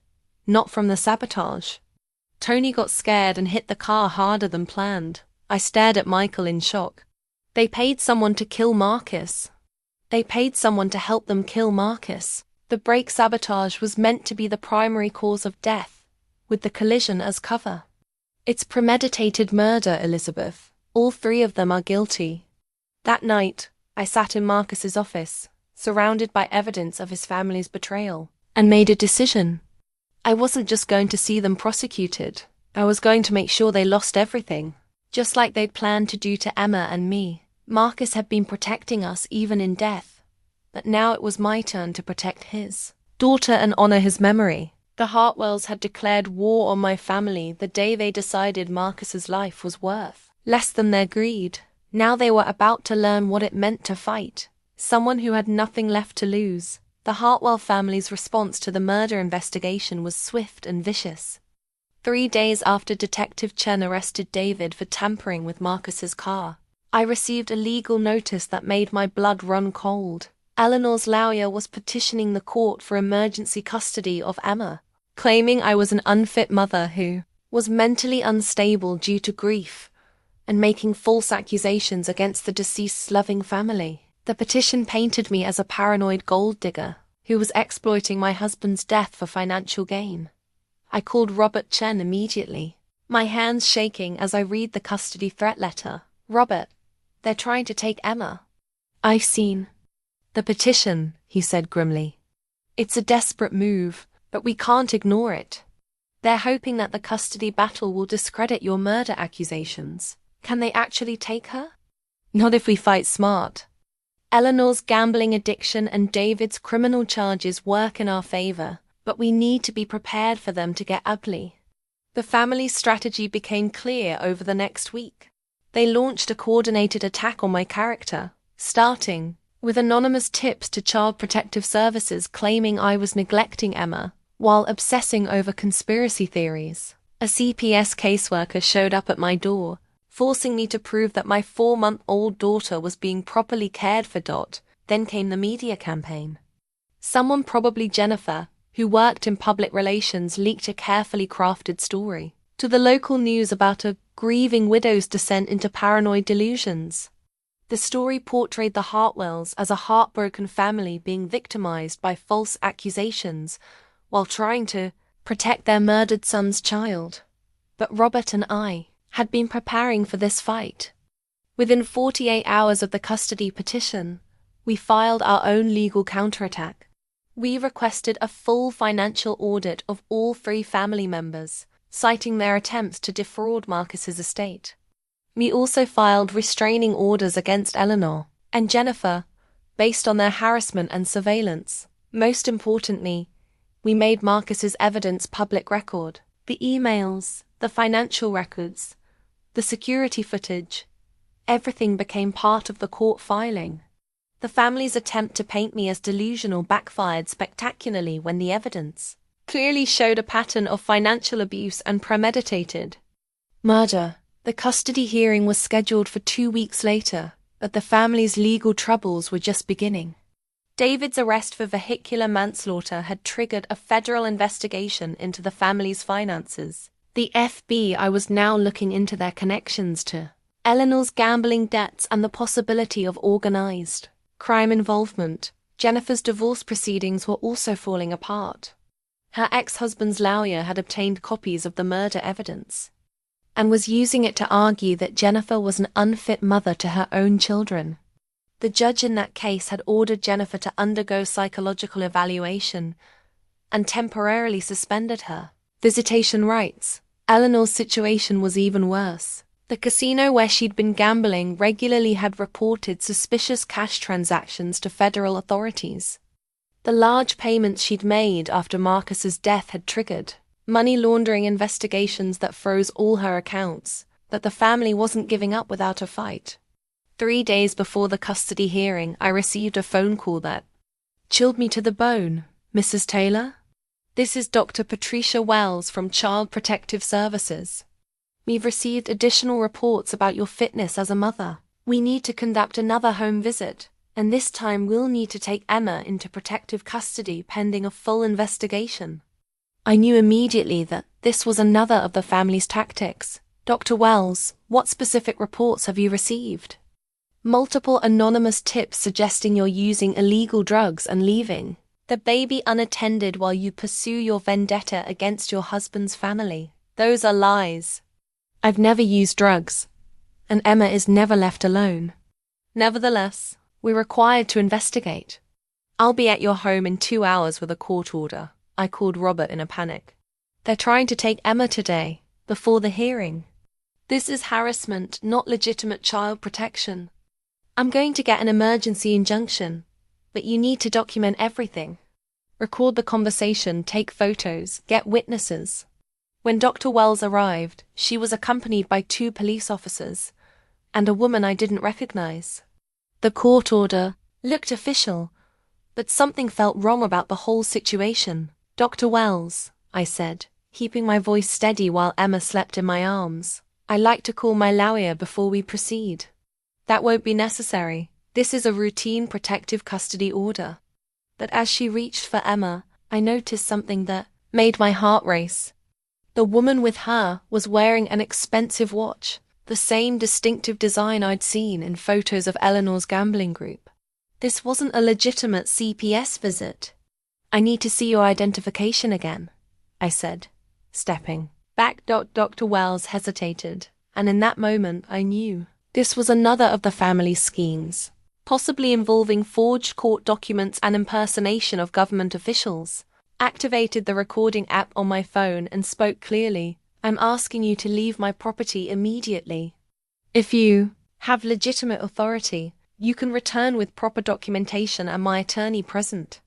not from the sabotage. Tony got scared and hit the car harder than planned. I stared at Michael in shock. They paid someone to kill Marcus. They paid someone to help them kill Marcus. The brake sabotage was meant to be the primary cause of death, with the collision as cover. It's premeditated murder, Elizabeth. All three of them are guilty. That night, I sat in Marcus's office, surrounded by evidence of his family's betrayal, and made a decision. I wasn't just going to see them prosecuted. I was going to make sure they lost everything, just like they'd planned to do to Emma and me. Marcus had been protecting us even in death, but now it was my turn to protect his daughter and honor his memory. The Hartwells had declared war on my family the day they decided Marcus's life was worth less than their greed. Now they were about to learn what it meant to fight someone who had nothing left to lose. The Hartwell family's response to the murder investigation was swift and vicious. 3 days after Detective Chen arrested David for tampering with Marcus's car, I received a legal notice that made my blood run cold. Eleanor's lawyer was petitioning the court for emergency custody of Emma, claiming I was an unfit mother who was mentally unstable due to grief, and making false accusations against the deceased's loving family. The petition painted me as a paranoid gold digger who was exploiting my husband's death for financial gain. I called Robert Chen immediately, my hands shaking as I read the custody threat letter. "Robert, they're trying to take Emma." "I've seen the petition," he said grimly. "It's a desperate move, but we can't ignore it. They're hoping that the custody battle will discredit your murder accusations. Can they actually take her?" "Not if we fight smart. Eleanor's gambling addiction and David's criminal charges work in our favor, but we need to be prepared for them to get ugly." The family's strategy became clear over the next week. They launched a coordinated attack on my character, starting with anonymous tips to Child Protective Services claiming I was neglecting Emma while obsessing over conspiracy theories. A CPS caseworker showed up at my door, forcing me to prove that my 4-month-old daughter was being properly cared for. Then came the media campaign. Someone, probably Jennifer, who worked in public relations, leaked a carefully crafted story to the local news about a grieving widow's descent into paranoid delusions. The story portrayed the Hartwells as a heartbroken family being victimized by false accusations while trying to protect their murdered son's child. But Robert and I had been preparing for this fight. Within 48 hours of the custody petition, we filed our own legal counterattack. We requested a full financial audit of all 3 family members, citing their attempts to defraud Marcus's estate. We also filed restraining orders against Eleanor and Jennifer, based on their harassment and surveillance. Most importantly, we made Marcus's evidence public record. The emails, the financial records, the security footage, everything became part of the court filing. The family's attempt to paint me as delusional backfired spectacularly when the evidence clearly showed a pattern of financial abuse and premeditated murder. The custody hearing was scheduled for 2 weeks later, but the family's legal troubles were just beginning. David's arrest for vehicular manslaughter had triggered a federal investigation into the family's finances. The FBI was now looking into their connections to Eleanor's gambling debts and the possibility of organized crime involvement. Jennifer's divorce proceedings were also falling apart. Her ex-husband's lawyer had obtained copies of the murder evidence and was using it to argue that Jennifer was an unfit mother to her own children. The judge in that case had ordered Jennifer to undergo psychological evaluation and temporarily suspended her visitation rights. Eleanor's situation was even worse. The casino where she'd been gambling regularly had reported suspicious cash transactions to federal authorities. The large payments she'd made after Marcus's death had triggered money laundering investigations that froze all her accounts, but the family wasn't giving up without a fight. 3 days before the custody hearing, I received a phone call that chilled me to the bone. "Mrs. Taylor? This is Dr. Patricia Wells from Child Protective Services. We've received additional reports about your fitness as a mother. We need to conduct another home visit. And this time we'll need to take Emma into protective custody pending a full investigation. I knew immediately that this was another of the family's tactics. Dr. Wells, what specific reports have you received? Multiple anonymous tips suggesting you're using illegal drugs and leaving the baby unattended while you pursue your vendetta against your husband's family. Those are lies. I've never used drugs, and Emma is never left alone. Nevertheless, we're required to investigate. I'll be at your home in 2 hours with a court order, I called Robert in a panic. They're trying to take Emma today, before the hearing. This is harassment, not legitimate child protection. I'm going to get an emergency injunction, but you need to document everything. Record the conversation, take photos, get witnesses. When Dr. Wells arrived, she was accompanied by 2 police officers and a woman I didn't recognize. The court order looked official, but something felt wrong about the whole situation. Dr. Wells, I said, keeping my voice steady while Emma slept in my arms, I'd like to call my lawyer before we proceed. That won't be necessary. This is a routine protective custody order. But as she reached for Emma, I noticed something that made my heart race. The woman with her was wearing an expensive watch, the same distinctive design I'd seen in photos of Eleanor's gambling group. This wasn't a legitimate CPS visit. I need to see your identification again, I said, stepping back. Dr. Wells hesitated, and in that moment I knew this was another of the family's schemes, possibly involving forged court documents and impersonation of government officials. Activated the recording app on my phone and spoke clearly. I'm asking you to leave my property immediately. If you have legitimate authority, you can return with proper documentation and my attorney present.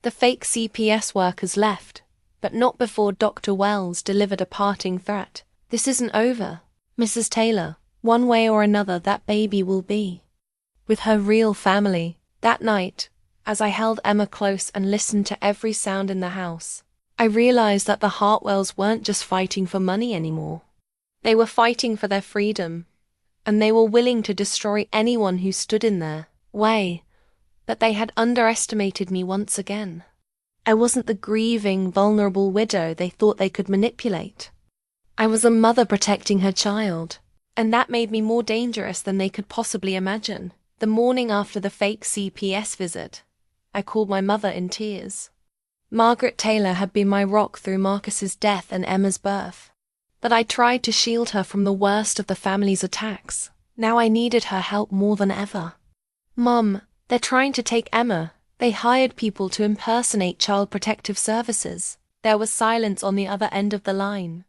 The fake CPS workers left, but not before Dr. Wells delivered a parting threat. This isn't over, Mrs. Taylor. One way or another that baby will be with her real family. That night, as I held Emma close and listened to every sound in the house, I realized that the Hartwells weren't just fighting for money anymore. They were fighting for their freedom, and they were willing to destroy anyone who stood in their way. But they had underestimated me once again. I wasn't the grieving, vulnerable widow they thought they could manipulate. I was a mother protecting her child, and that made me more dangerous than they could possibly imagine. The morning after the fake CPS visit, I called my mother in tears. Margaret Taylor had been my rock through Marcus's death and Emma's birth, but I tried to shield her from the worst of the family's attacks. Now I needed her help more than ever. Mum, they're trying to take Emma. They hired people to impersonate Child Protective Services. There was silence on the other end of the line.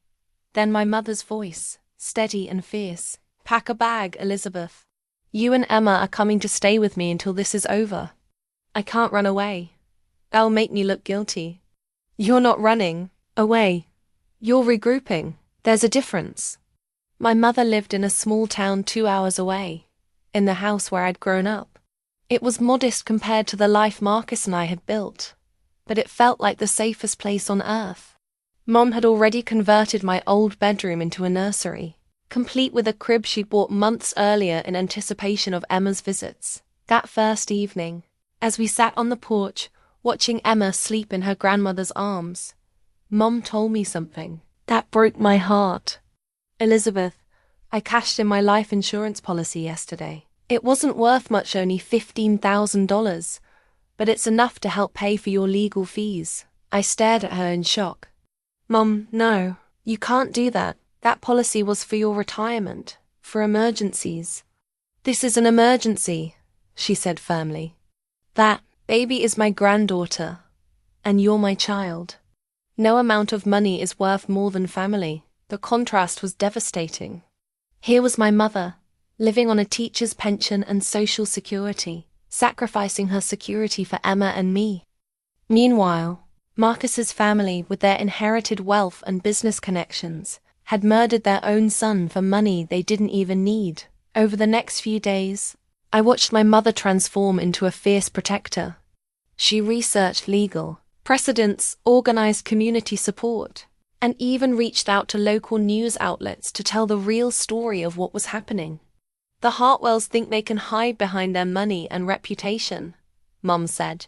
Then my mother's voice, steady and fierce. Pack a bag, Elizabeth. You and Emma are coming to stay with me until this is over. I can't run away. That'll make me look guilty. You're not running away. You're regrouping. There's a difference. My mother lived in a small town 2 hours away, in the house where I'd grown up. It was modest compared to the life Marcus and I had built, but it felt like the safest place on earth. Mom had already converted my old bedroom into a nursery, complete with a crib she bought months earlier in anticipation of Emma's visits. That first evening, as we sat on the porch, watching Emma sleep in her grandmother's arms, Mom told me something that broke my heart. Elizabeth, I cashed in my life insurance policy yesterday. It wasn't worth much, only $15,000, but it's enough to help pay for your legal fees. I stared at her in shock. Mom, no, you can't do that. That policy was for your retirement, for emergencies. This is an emergency, she said firmly. That baby is my granddaughter, and you're my child. No amount of money is worth more than family. The contrast was devastating. Here was my mother, living on a teacher's pension and social security, sacrificing her security for Emma and me. Meanwhile, Marcus's family, with their inherited wealth and business connections, had murdered their own son for money they didn't even need. Over the next few days, I watched my mother transform into a fierce protector. She researched legal precedents, organized community support, and even reached out to local news outlets to tell the real story of what was happening. The Hartwells think they can hide behind their money and reputation, Mom said,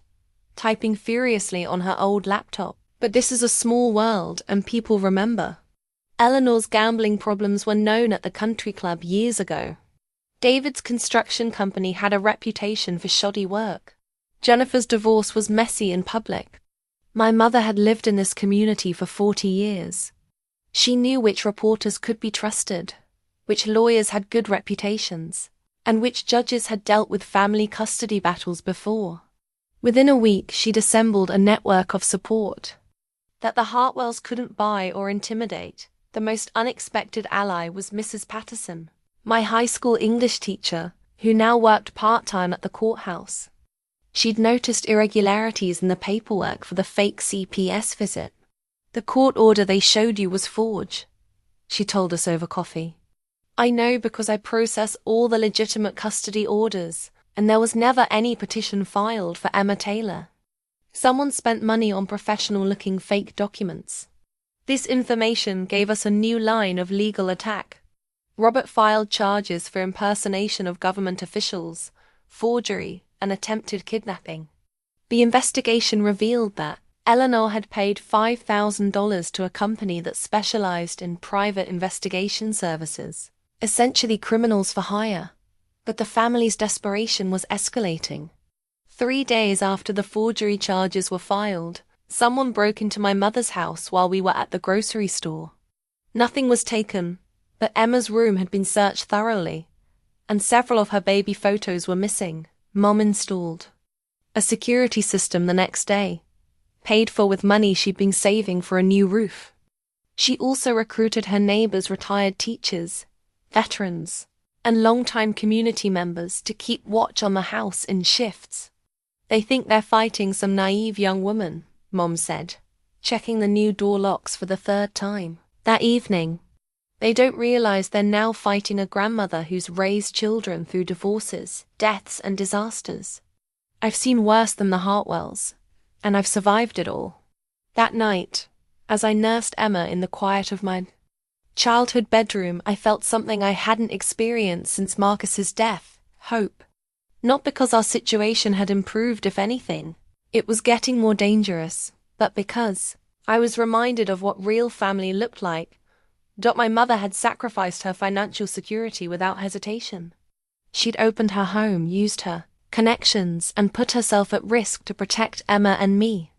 typing furiously on her old laptop. But this is a small world and people remember. Eleanor's gambling problems were known at the country club years ago. David's construction company had a reputation for shoddy work. Jennifer's divorce was messy in public. My mother had lived in this community for 40 years. She knew which reporters could be trusted, which lawyers had good reputations, and which judges had dealt with family custody battles before. Within a week, she'd assembled a network of support that the Hartwells couldn't buy or intimidate. The most unexpected ally was Mrs. Patterson, my high school English teacher, who now worked part-time at the courthouse. She'd noticed irregularities in the paperwork for the fake CPS visit. "The court order they showed you was forged," she told us over coffee. "I know because I process all the legitimate custody orders, and there was never any petition filed for Emma Taylor. Someone spent money on professional-looking fake documents." This information gave us a new line of legal attack. Robert filed charges for impersonation of government officials, forgery, and attempted kidnapping. The investigation revealed that Eleanor had paid $5,000 to a company that specialized in private investigation services, essentially criminals for hire. But the family's desperation was escalating. 3 days after the forgery charges were filed, someone broke into my mother's house while we were at the grocery store. Nothing was taken, but Emma's room had been searched thoroughly, and several of her baby photos were missing. Mom installed a security system the next day, paid for with money she'd been saving for a new roof. She also recruited her neighbors, retired teachers, veterans, and longtime community members to keep watch on the house in shifts. "They think they're fighting some naive young woman," Mom said, checking the new door locks for the 3rd time that evening. "They don't realize they're now fighting a grandmother who's raised children through divorces, deaths, and disasters. I've seen worse than the Hartwells, and I've survived it all." That night, as I nursed Emma in the quiet of my childhood bedroom, I felt something I hadn't experienced since Marcus's death: hope. Not because our situation had improved, if anything. It was getting more dangerous, but because I was reminded of what real family looked like. My mother had sacrificed her financial security without hesitation. She'd opened her home, used her connections, and put herself at risk to protect Emma and me.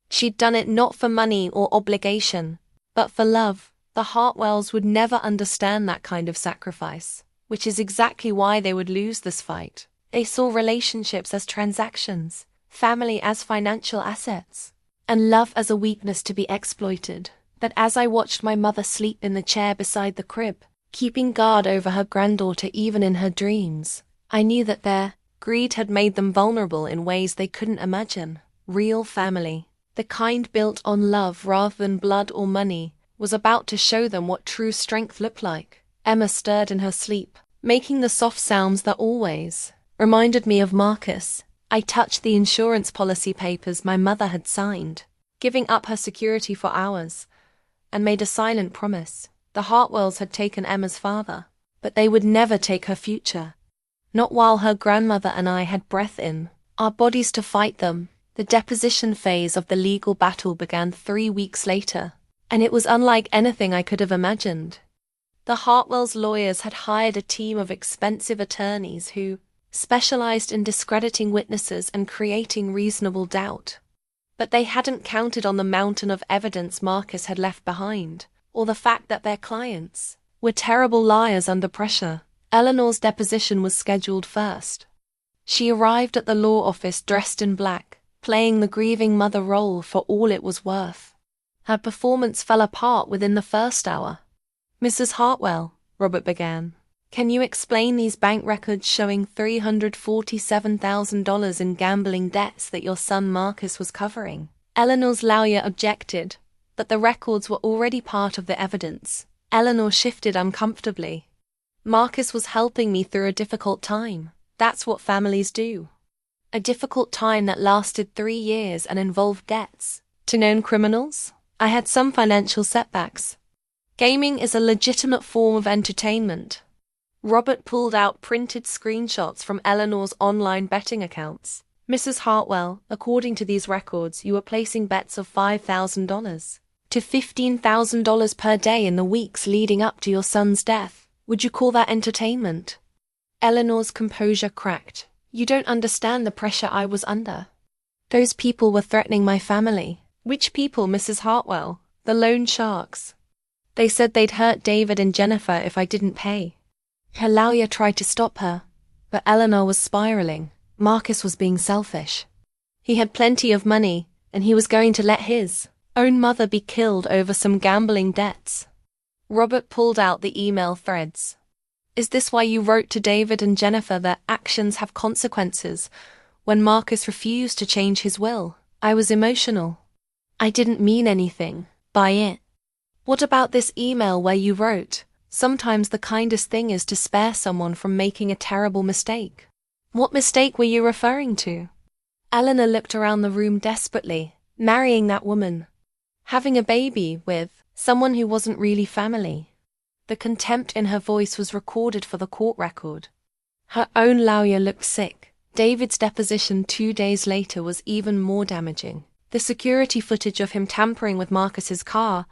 She'd done it not for money or obligation, but for love. The Hartwells would never understand that kind of sacrifice, which is exactly why they would lose this fight. They saw relationships as transactions, family as financial assets, and love as a weakness to be exploited. But as I watched my mother sleep in the chair beside the crib, keeping guard over her granddaughter even in her dreams, I knew that their greed had made them vulnerable in ways they couldn't imagine. Real family, the kind built on love rather than blood or money, was about to show them what true strength looked like. Emma stirred in her sleep, making the soft sounds that always reminded me of Marcus. I touched the insurance policy papers my mother had signed, giving up her security for hours, and made a silent promise. The Hartwells had taken Emma's father, but they would never take her future. Not while her grandmother and I had breath in our bodies to fight them. The deposition phase of the legal battle began 3 weeks later, and it was unlike anything I could have imagined. The Hartwells' lawyers had hired a team of expensive attorneys who specialized in discrediting witnesses and creating reasonable doubt. But they hadn't counted on the mountain of evidence Marcus had left behind, or the fact that their clients were terrible liars under pressure. Eleanor's deposition was scheduled first. She arrived at the law office dressed in black, playing the grieving mother role for all it was worth. Her performance fell apart within the first hour. "Mrs. Hartwell," Robert began, "can you explain these bank records showing $347,000 in gambling debts that your son Marcus was covering?" Eleanor's lawyer objected, but the records were already part of the evidence. Eleanor shifted uncomfortably. "Marcus was helping me through a difficult time. That's what families do. A difficult time that lasted 3 years and involved debts to known criminals. I had some financial setbacks. Gaming is a legitimate form of entertainment. Robert pulled out printed screenshots from Eleanor's online betting accounts. Mrs. Hartwell, according to these records, you were placing bets of $5,000 to $15,000 per day in the weeks leading up to your son's death. Would you call that entertainment? Eleanor's composure cracked. You don't understand the pressure I was under. Those people were threatening my family. Which people, Mrs. Hartwell? The loan sharks. They said they'd hurt David and Jennifer if I didn't pay. Her lawyer tried to stop her, but Eleanor was spiraling. Marcus was being selfish. He had plenty of money, and he was going to let his own mother be killed over some gambling debts. Robert pulled out the email threads. Is this why you wrote to David and Jennifer that actions have consequences when Marcus refused to change his will? I was emotional. I didn't mean anything by it. What about this email where you wrote, sometimes the kindest thing is to spare someone from making a terrible mistake? What mistake were you referring to? Eleanor looked around the room desperately. Marrying that woman. Having a baby with someone who wasn't really family. The contempt in her voice was recorded for the court record. Her own lawyer looked sick. David's deposition 2 days later was even more damaging. The security footage of him tampering with Marcus's car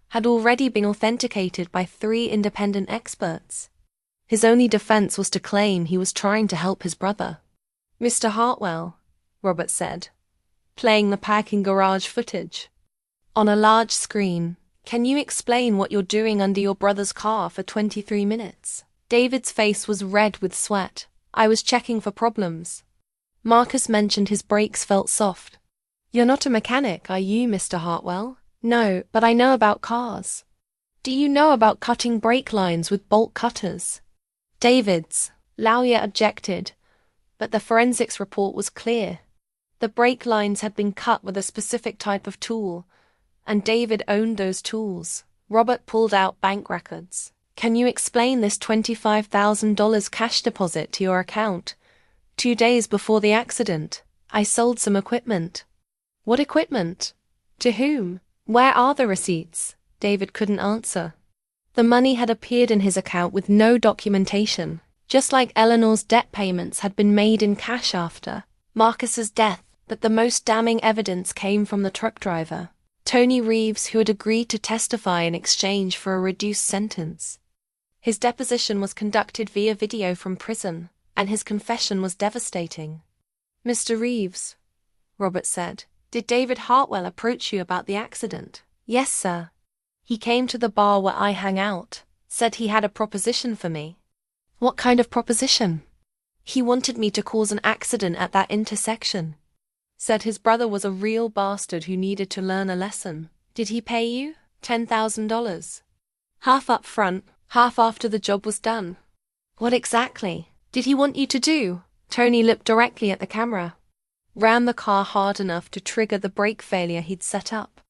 had already been authenticated by 3 independent experts. His only defense was to claim he was trying to help his brother. Mr. Hartwell, Robert said, playing the parking garage footage. On a large screen, can you explain what you're doing under your brother's car for 23 minutes? David's face was red with sweat. I was checking for problems. Marcus mentioned his brakes felt soft. You're not a mechanic, are you, Mr. Hartwell? No, but I know about cars. Do you know about cutting brake lines with bolt cutters? David's lawyer objected, but the forensics report was clear. The brake lines had been cut with a specific type of tool, and David owned those tools. Robert pulled out bank records. Can you explain this $25,000 cash deposit to your account? 2 days before the accident, I sold some equipment. What equipment? To whom? Where are the receipts? David couldn't answer. The money had appeared in his account with no documentation, just like Eleanor's debt payments had been made in cash after Marcus's death, but the most damning evidence came from the truck driver, Tony Reeves, who had agreed to testify in exchange for a reduced sentence. His deposition was conducted via video from prison, and his confession was devastating. Mr. Reeves, Robert said, did David Hartwell approach you about the accident? Yes, sir. He came to the bar where I hang out, said he had a proposition for me. What kind of proposition? He wanted me to cause an accident at that intersection. Said his brother was a real bastard who needed to learn a lesson. Did he pay you? $10,000. Half up front, half after the job was done. What exactly did he want you to do? Tony looked directly at the camera. Ran the car hard enough to trigger the brake failure he'd set up.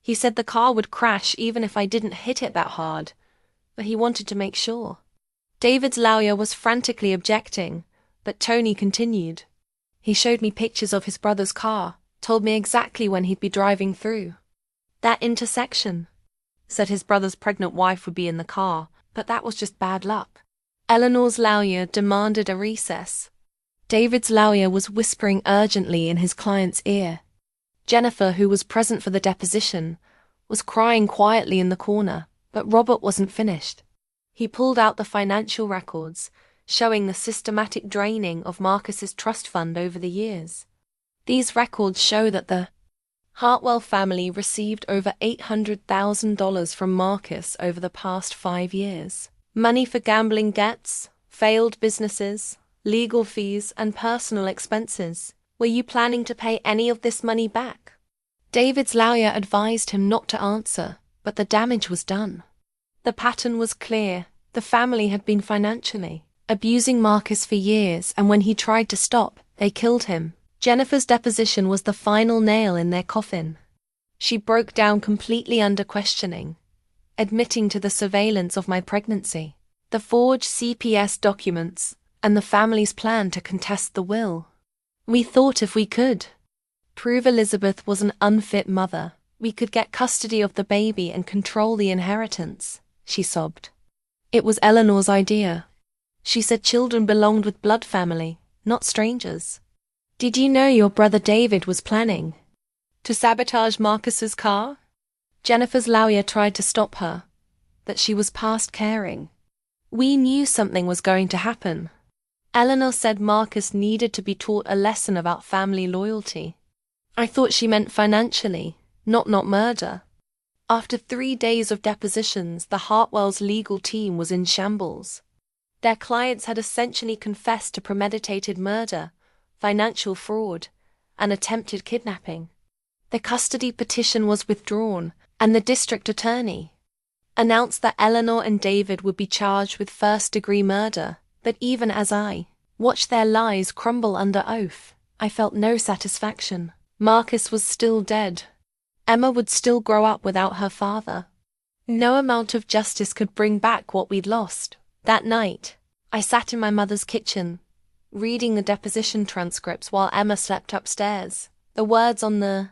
He said the car would crash even if I didn't hit it that hard, but he wanted to make sure. David's lawyer was frantically objecting, but Tony continued. He showed me pictures of his brother's car, told me exactly when he'd be driving through that intersection. Said his brother's pregnant wife would be in the car, but that was just bad luck. Eleanor's lawyer demanded a recess. David's lawyer was whispering urgently in his client's ear. Jennifer, who was present for the deposition, was crying quietly in the corner, but Robert wasn't finished. He pulled out the financial records, showing the systematic draining of Marcus's trust fund over the years. These records show that the Hartwell family received over $800,000 from Marcus over the past 5 years. Money for gambling debts, failed businesses, legal fees, and personal expenses. Were you planning to pay any of this money back? David's lawyer advised him not to answer, but the damage was done. The pattern was clear. The family had been financially abusing Marcus for years, and when he tried to stop, they killed him. Jennifer's deposition was the final nail in their coffin. She broke down completely under questioning, admitting to the surveillance of my pregnancy, the forged CPS documents, and the family's plan to contest the will. We thought if we could prove Elizabeth was an unfit mother, we could get custody of the baby and control the inheritance, she sobbed. It was Eleanor's idea. She said children belonged with blood family, not strangers. Did you know your brother David was planning to sabotage Marcus's car? Jennifer's lawyer tried to stop her, that she was past caring. We knew something was going to happen. Eleanor said Marcus needed to be taught a lesson about family loyalty. I thought she meant financially, not murder. After 3 days of depositions, the Hartwells' legal team was in shambles. Their clients had essentially confessed to premeditated murder, financial fraud, and attempted kidnapping. The custody petition was withdrawn, and the district attorney announced that Eleanor and David would be charged with first-degree murder. But even as I watched their lies crumble under oath, I felt no satisfaction. Marcus was still dead. Emma would still grow up without her father. No amount of justice could bring back what we'd lost. That night, I sat in my mother's kitchen, reading the deposition transcripts while Emma slept upstairs. The words on the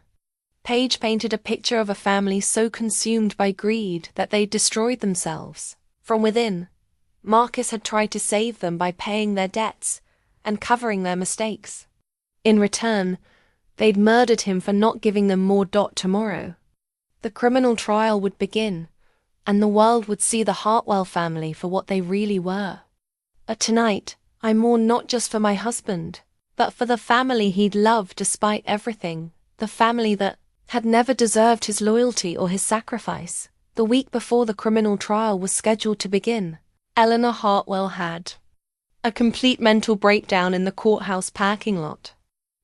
page painted a picture of a family so consumed by greed that they destroyed themselves. From within, Marcus had tried to save them by paying their debts and covering their mistakes. In return, they'd murdered him for not giving them more tomorrow. The criminal trial would begin, and the world would see the Hartwell family for what they really were. But tonight, I mourn not just for my husband, but for the family he'd loved despite everything, the family that had never deserved his loyalty or his sacrifice. The week before the criminal trial was scheduled to begin, Eleanor Hartwell had a complete mental breakdown in the courthouse parking lot.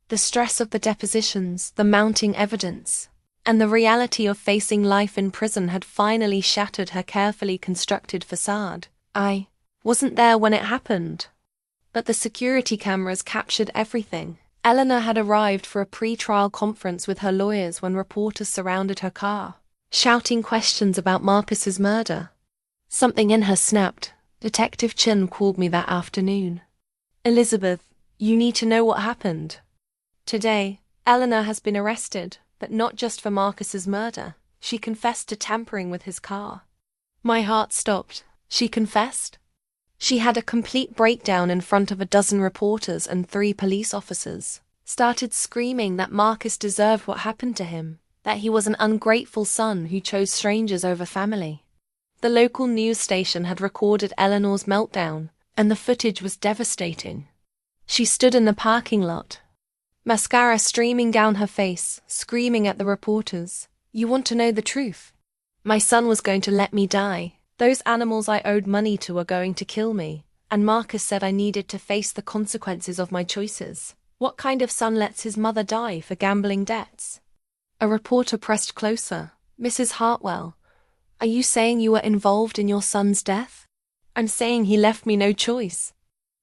The stress of the depositions, the mounting evidence, and the reality of facing life in prison had finally shattered her carefully constructed facade. I wasn't there when it happened, but the security cameras captured everything. Eleanor had arrived for a pre-trial conference with her lawyers when reporters surrounded her car, shouting questions about Marcus's murder. Something in her snapped. Detective Chin called me that afternoon. Elizabeth, you need to know what happened. Today, Eleanor has been arrested, but not just for Marcus's murder. She confessed to tampering with his car. My heart stopped. She confessed? She had a complete breakdown in front of a dozen reporters and 3 police officers. Started screaming that Marcus deserved what happened to him, that he was an ungrateful son who chose strangers over family. The local news station had recorded Eleanor's meltdown, and the footage was devastating. She stood in the parking lot, mascara streaming down her face, screaming at the reporters, "You want to know the truth? My son was going to let me die. Those animals I owed money to are going to kill me, and Marcus said I needed to face the consequences of my choices. What kind of son lets his mother die for gambling debts?" A reporter pressed closer. "Mrs. Hartwell, are you saying you were involved in your son's death?" "I'm saying he left me no choice.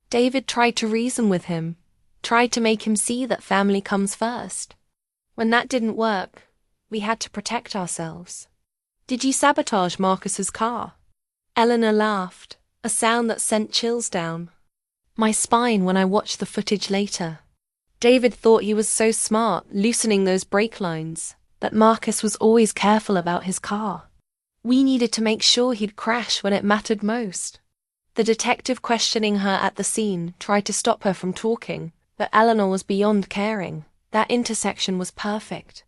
David tried to reason with him, tried to make him see that family comes first. When that didn't work, we had to protect ourselves." "Did you sabotage Marcus's car?" Eleanor laughed, a sound that sent chills down my spine when I watched the footage later. David thought he was so smart, loosening those brake lines, that Marcus was always careful about his car. We needed to make sure he'd crash when it mattered most. The detective questioning her at the scene tried to stop her from talking, but Eleanor was beyond caring. That intersection was perfect.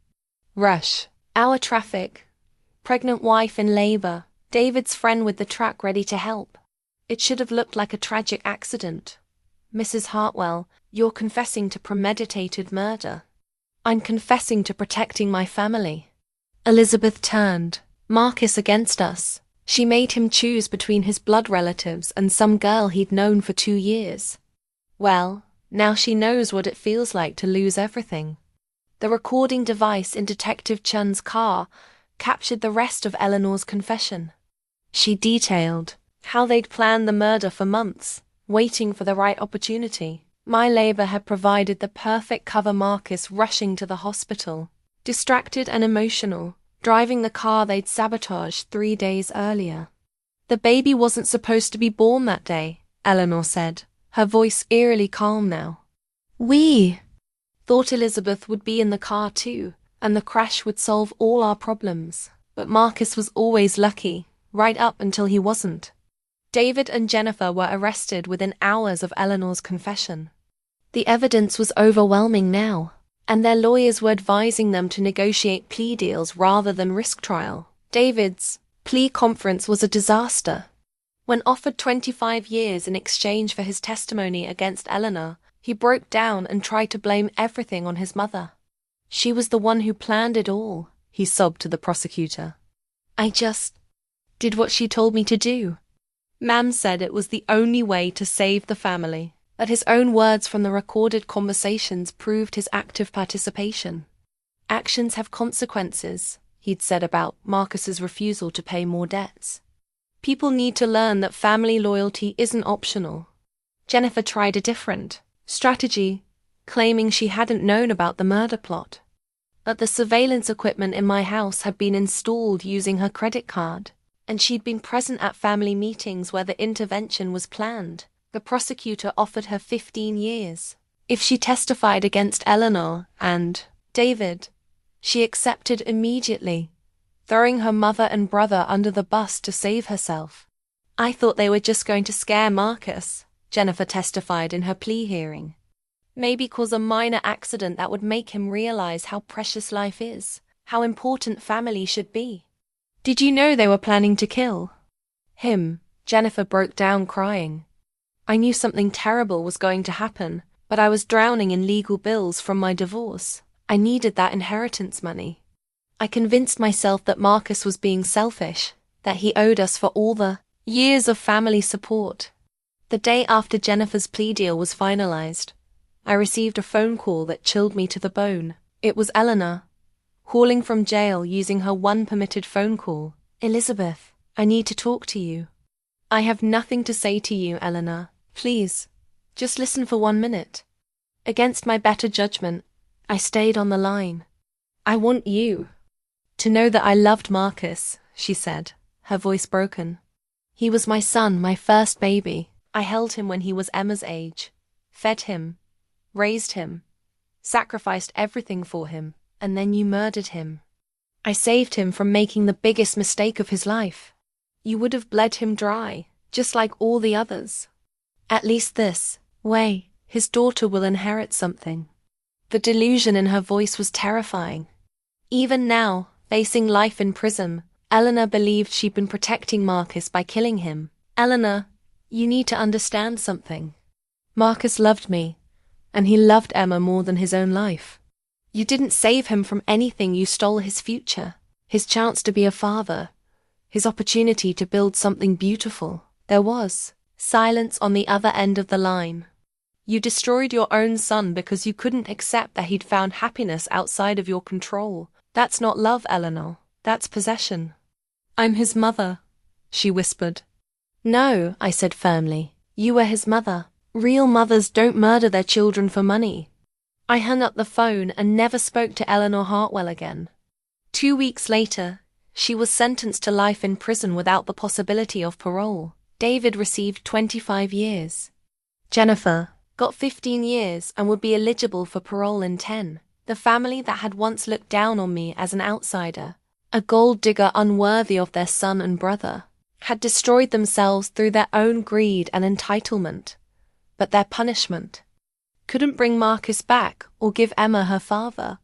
Rush, hour traffic, pregnant wife in labor, David's friend with the truck ready to help. It should have looked like a tragic accident. "Mrs. Hartwell, you're confessing to premeditated murder." "I'm confessing to protecting my family." Elizabeth turned. "Marcus against us. She made him choose between his blood relatives and some girl he'd known for 2 years. Well, now she knows what it feels like to lose everything." The recording device in Detective Chun's car captured the rest of Eleanor's confession. She detailed how they'd planned the murder for months, waiting for the right opportunity. "My labor had provided the perfect cover. Marcus rushing to the hospital, distracted and emotional, driving the car they'd sabotaged 3 days earlier. The baby wasn't supposed to be born that day," Eleanor said, her voice eerily calm now. "We thought Elizabeth would be in the car too, and the crash would solve all our problems. But Marcus was always lucky, right up until he wasn't." David and Jennifer were arrested within hours of Eleanor's confession. The evidence was overwhelming now, and their lawyers were advising them to negotiate plea deals rather than risk trial. David's plea conference was a disaster. When offered 25 years in exchange for his testimony against Eleanor, he broke down and tried to blame everything on his mother. "She was the one who planned it all," he sobbed to the prosecutor. "I just did what she told me to do." Mam said it was the only way to save the family, that his own words from the recorded conversations proved his active participation. "Actions have consequences," he'd said about Marcus's refusal to pay more debts. "People need to learn that family loyalty isn't optional." Jennifer tried a different strategy, claiming she hadn't known about the murder plot. But the surveillance equipment in my house had been installed using her credit card, and she'd been present at family meetings where the intervention was planned. The prosecutor offered her 15 years. If she testified against Eleanor and David, she accepted immediately, throwing her mother and brother under the bus to save herself. "I thought they were just going to scare Marcus," Jennifer testified in her plea hearing. "Maybe cause a minor accident that would make him realize how precious life is, how important family should be." "Did you know they were planning to kill him?" Jennifer broke down crying. "I knew something terrible was going to happen, but I was drowning in legal bills from my divorce. I needed that inheritance money. I convinced myself that Marcus was being selfish, that he owed us for all the years of family support." The day after Jennifer's plea deal was finalized, I received a phone call that chilled me to the bone. It was Eleanor, calling from jail using her one permitted phone call. "Elizabeth, I need to talk to you." "I have nothing to say to you, Eleanor. Please, just listen for 1 minute." Against my better judgment, I stayed on the line. "I want you to know that I loved Marcus," she said, her voice broken. "He was my son, my first baby. I held him when he was Emma's age, fed him, raised him, sacrificed everything for him, and then you murdered him. I saved him from making the biggest mistake of his life. You would have bled him dry, just like all the others. At least this way, his daughter will inherit something." The delusion in her voice was terrifying. Even now, facing life in prison, Eleanor believed she'd been protecting Marcus by killing him. "Eleanor, you need to understand something. Marcus loved me, and he loved Emma more than his own life. You didn't save him from anything, you stole his future, his chance to be a father, his opportunity to build something beautiful." There was silence on the other end of the line. "You destroyed your own son because you couldn't accept that he'd found happiness outside of your control. That's not love, Eleanor. That's possession." "I'm his mother," she whispered. "No," I said firmly. "You were his mother. Real mothers don't murder their children for money." I hung up the phone and never spoke to Eleanor Hartwell again. 2 weeks later, she was sentenced to life in prison without the possibility of parole. David received 25 years. Jennifer got 15 years and would be eligible for parole in 10. The family that had once looked down on me as an outsider, a gold digger unworthy of their son and brother, had destroyed themselves through their own greed and entitlement. But their punishment couldn't bring Marcus back or give Emma her father.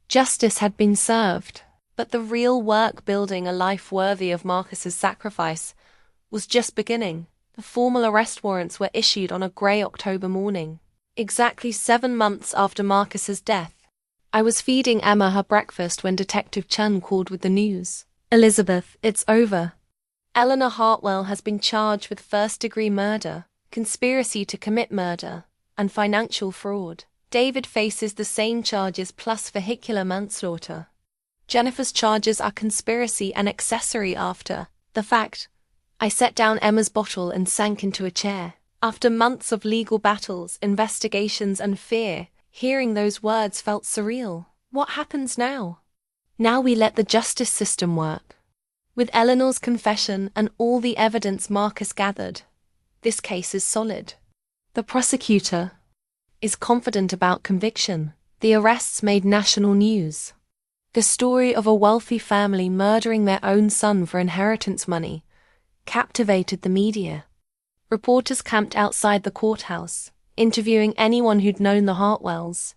Justice had been served, but the real work building a life worthy of Marcus's sacrifice was just beginning. The formal arrest warrants were issued on a grey October morning, exactly 7 months after Marcus's death. I was feeding Emma her breakfast when Detective Chun called with the news. "Elizabeth, it's over. Eleanor Hartwell has been charged with first-degree murder, conspiracy to commit murder, and financial fraud. David faces the same charges plus vehicular manslaughter. Jennifer's charges are conspiracy and accessory after the fact." I set down Emma's bottle and sank into a chair. After months of legal battles, investigations, and fear, hearing those words felt surreal. What happens now? Now we let the justice system work. With Eleanor's confession and all the evidence Marcus gathered, this case is solid. The prosecutor is confident about conviction. The arrests made national news. The story of a wealthy family murdering their own son for inheritance money captivated the media. Reporters camped outside the courthouse, interviewing anyone who'd known the Hartwells.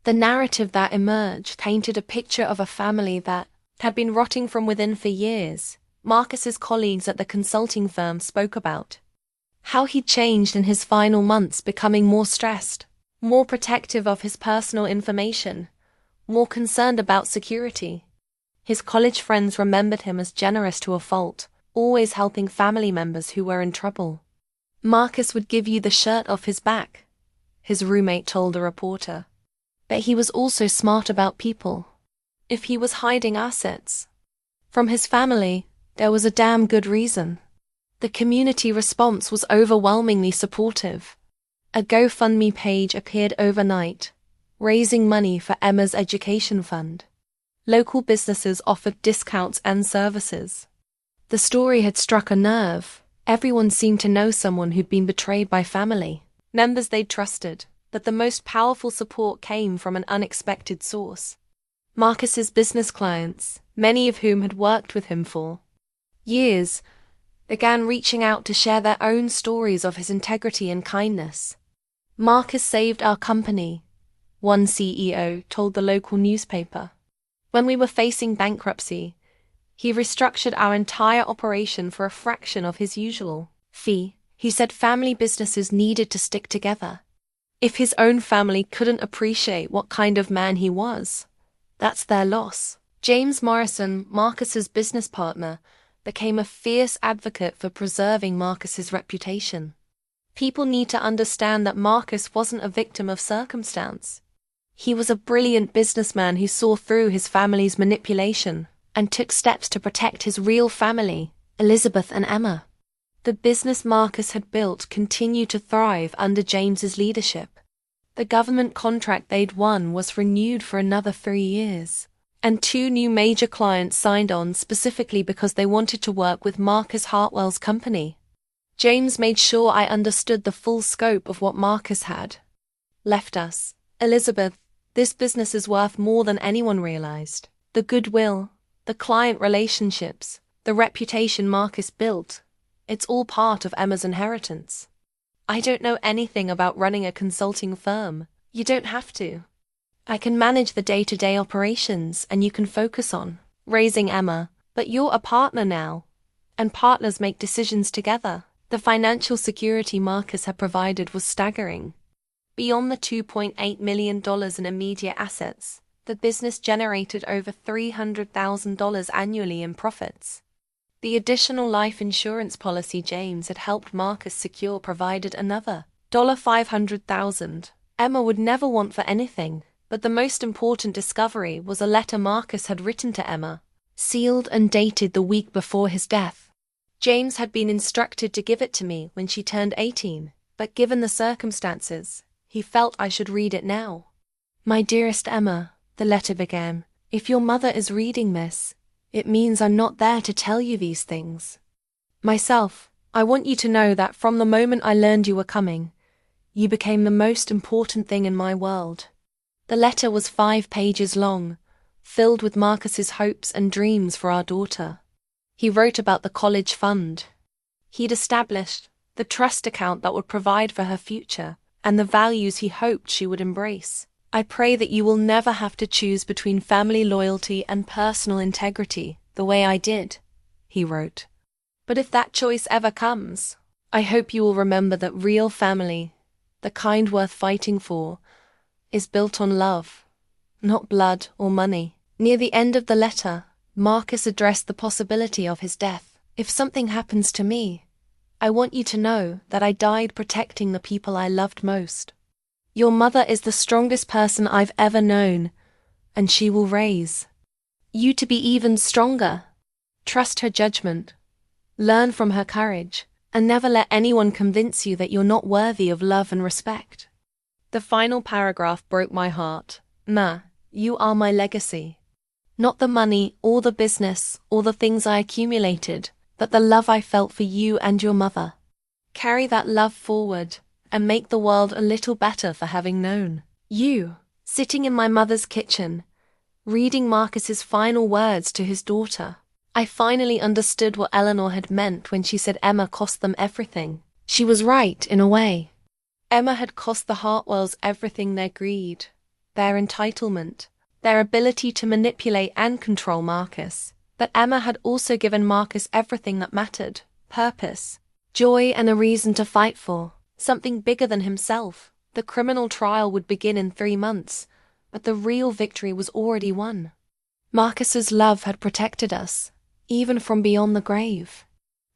The narrative that emerged painted a picture of a family that had been rotting from within for years. Marcus's colleagues at the consulting firm spoke about how he'd changed in his final months, becoming more stressed, more protective of his personal information, more concerned about security. His college friends remembered him as generous to a fault, always helping family members who were in trouble. Marcus would give you the shirt off his back, his roommate told a reporter. But he was also smart about people. If he was hiding assets from his family, there was a damn good reason. The community response was overwhelmingly supportive. A GoFundMe page appeared overnight, raising money for Emma's education fund. Local businesses offered discounts and services. The story had struck a nerve. Everyone seemed to know someone who'd been betrayed by family members they'd trusted, but the most powerful support came from an unexpected source. Marcus's business clients, many of whom had worked with him for years, began reaching out to share their own stories of his integrity and kindness. "Marcus saved our company," one CEO told the local newspaper. "When we were facing bankruptcy, he restructured our entire operation for a fraction of his usual fee." He said family businesses needed to stick together. If his own family couldn't appreciate what kind of man he was, that's their loss. James Morrison, Marcus's business partner, became a fierce advocate for preserving Marcus's reputation. People need to understand that Marcus wasn't a victim of circumstance. He was a brilliant businessman who saw through his family's manipulation and took steps to protect his real family, Elizabeth and Emma. The business Marcus had built continued to thrive under James's leadership. The government contract they'd won was renewed for another 3 years, and 2 new major clients signed on specifically because they wanted to work with Marcus Hartwell's company. James made sure I understood the full scope of what Marcus had left us. "Elizabeth, this business is worth more than anyone realized. The goodwill, the client relationships, the reputation Marcus built, it's all part of Emma's inheritance. I don't know anything about running a consulting firm. You don't have to. I can manage the day-to-day operations and you can focus on raising Emma, but you're a partner now, and partners make decisions together." The financial security Marcus had provided was staggering. Beyond the $2.8 million in immediate assets, the business generated over $300,000 annually in profits. The additional life insurance policy James had helped Marcus secure provided another $500,000. Emma would never want for anything, but the most important discovery was a letter Marcus had written to Emma, sealed and dated the week before his death. James had been instructed to give it to me when she turned 18, but given the circumstances, he felt I should read it now. "My dearest Emma," the letter began, "if your mother is reading this, it means I'm not there to tell you these things. Myself, I want you to know that from the moment I learned you were coming, you became the most important thing in my world." The letter was 5 pages long, filled with Marcus's hopes and dreams for our daughter. He wrote about the college fund he'd established, the trust account that would provide for her future, and the values he hoped she would embrace. "I pray that you will never have to choose between family loyalty and personal integrity the way I did," he wrote. "But if that choice ever comes, I hope you will remember that real family, the kind worth fighting for, is built on love, not blood or money." Near the end of the letter, Marcus addressed the possibility of his death. "If something happens to me, I want you to know that I died protecting the people I loved most. Your mother is the strongest person I've ever known, and she will raise you to be even stronger. Trust her judgment, learn from her courage, and never let anyone convince you that you're not worthy of love and respect." The final paragraph broke my heart. "Ma, you are my legacy. Not the money, or the business, or the things I accumulated, but the love I felt for you and your mother. Carry that love forward, and make the world a little better for having known you." Sitting in my mother's kitchen, reading Marcus's final words to his daughter, I finally understood what Eleanor had meant when she said Emma cost them everything. She was right, in a way. Emma had cost the Hartwells everything: their greed, their entitlement, their ability to manipulate and control Marcus. But Emma had also given Marcus everything that mattered: purpose, joy, and a reason to fight for, something bigger than himself. The criminal trial would begin in 3 months, but the real victory was already won. Marcus's love had protected us, even from beyond the grave.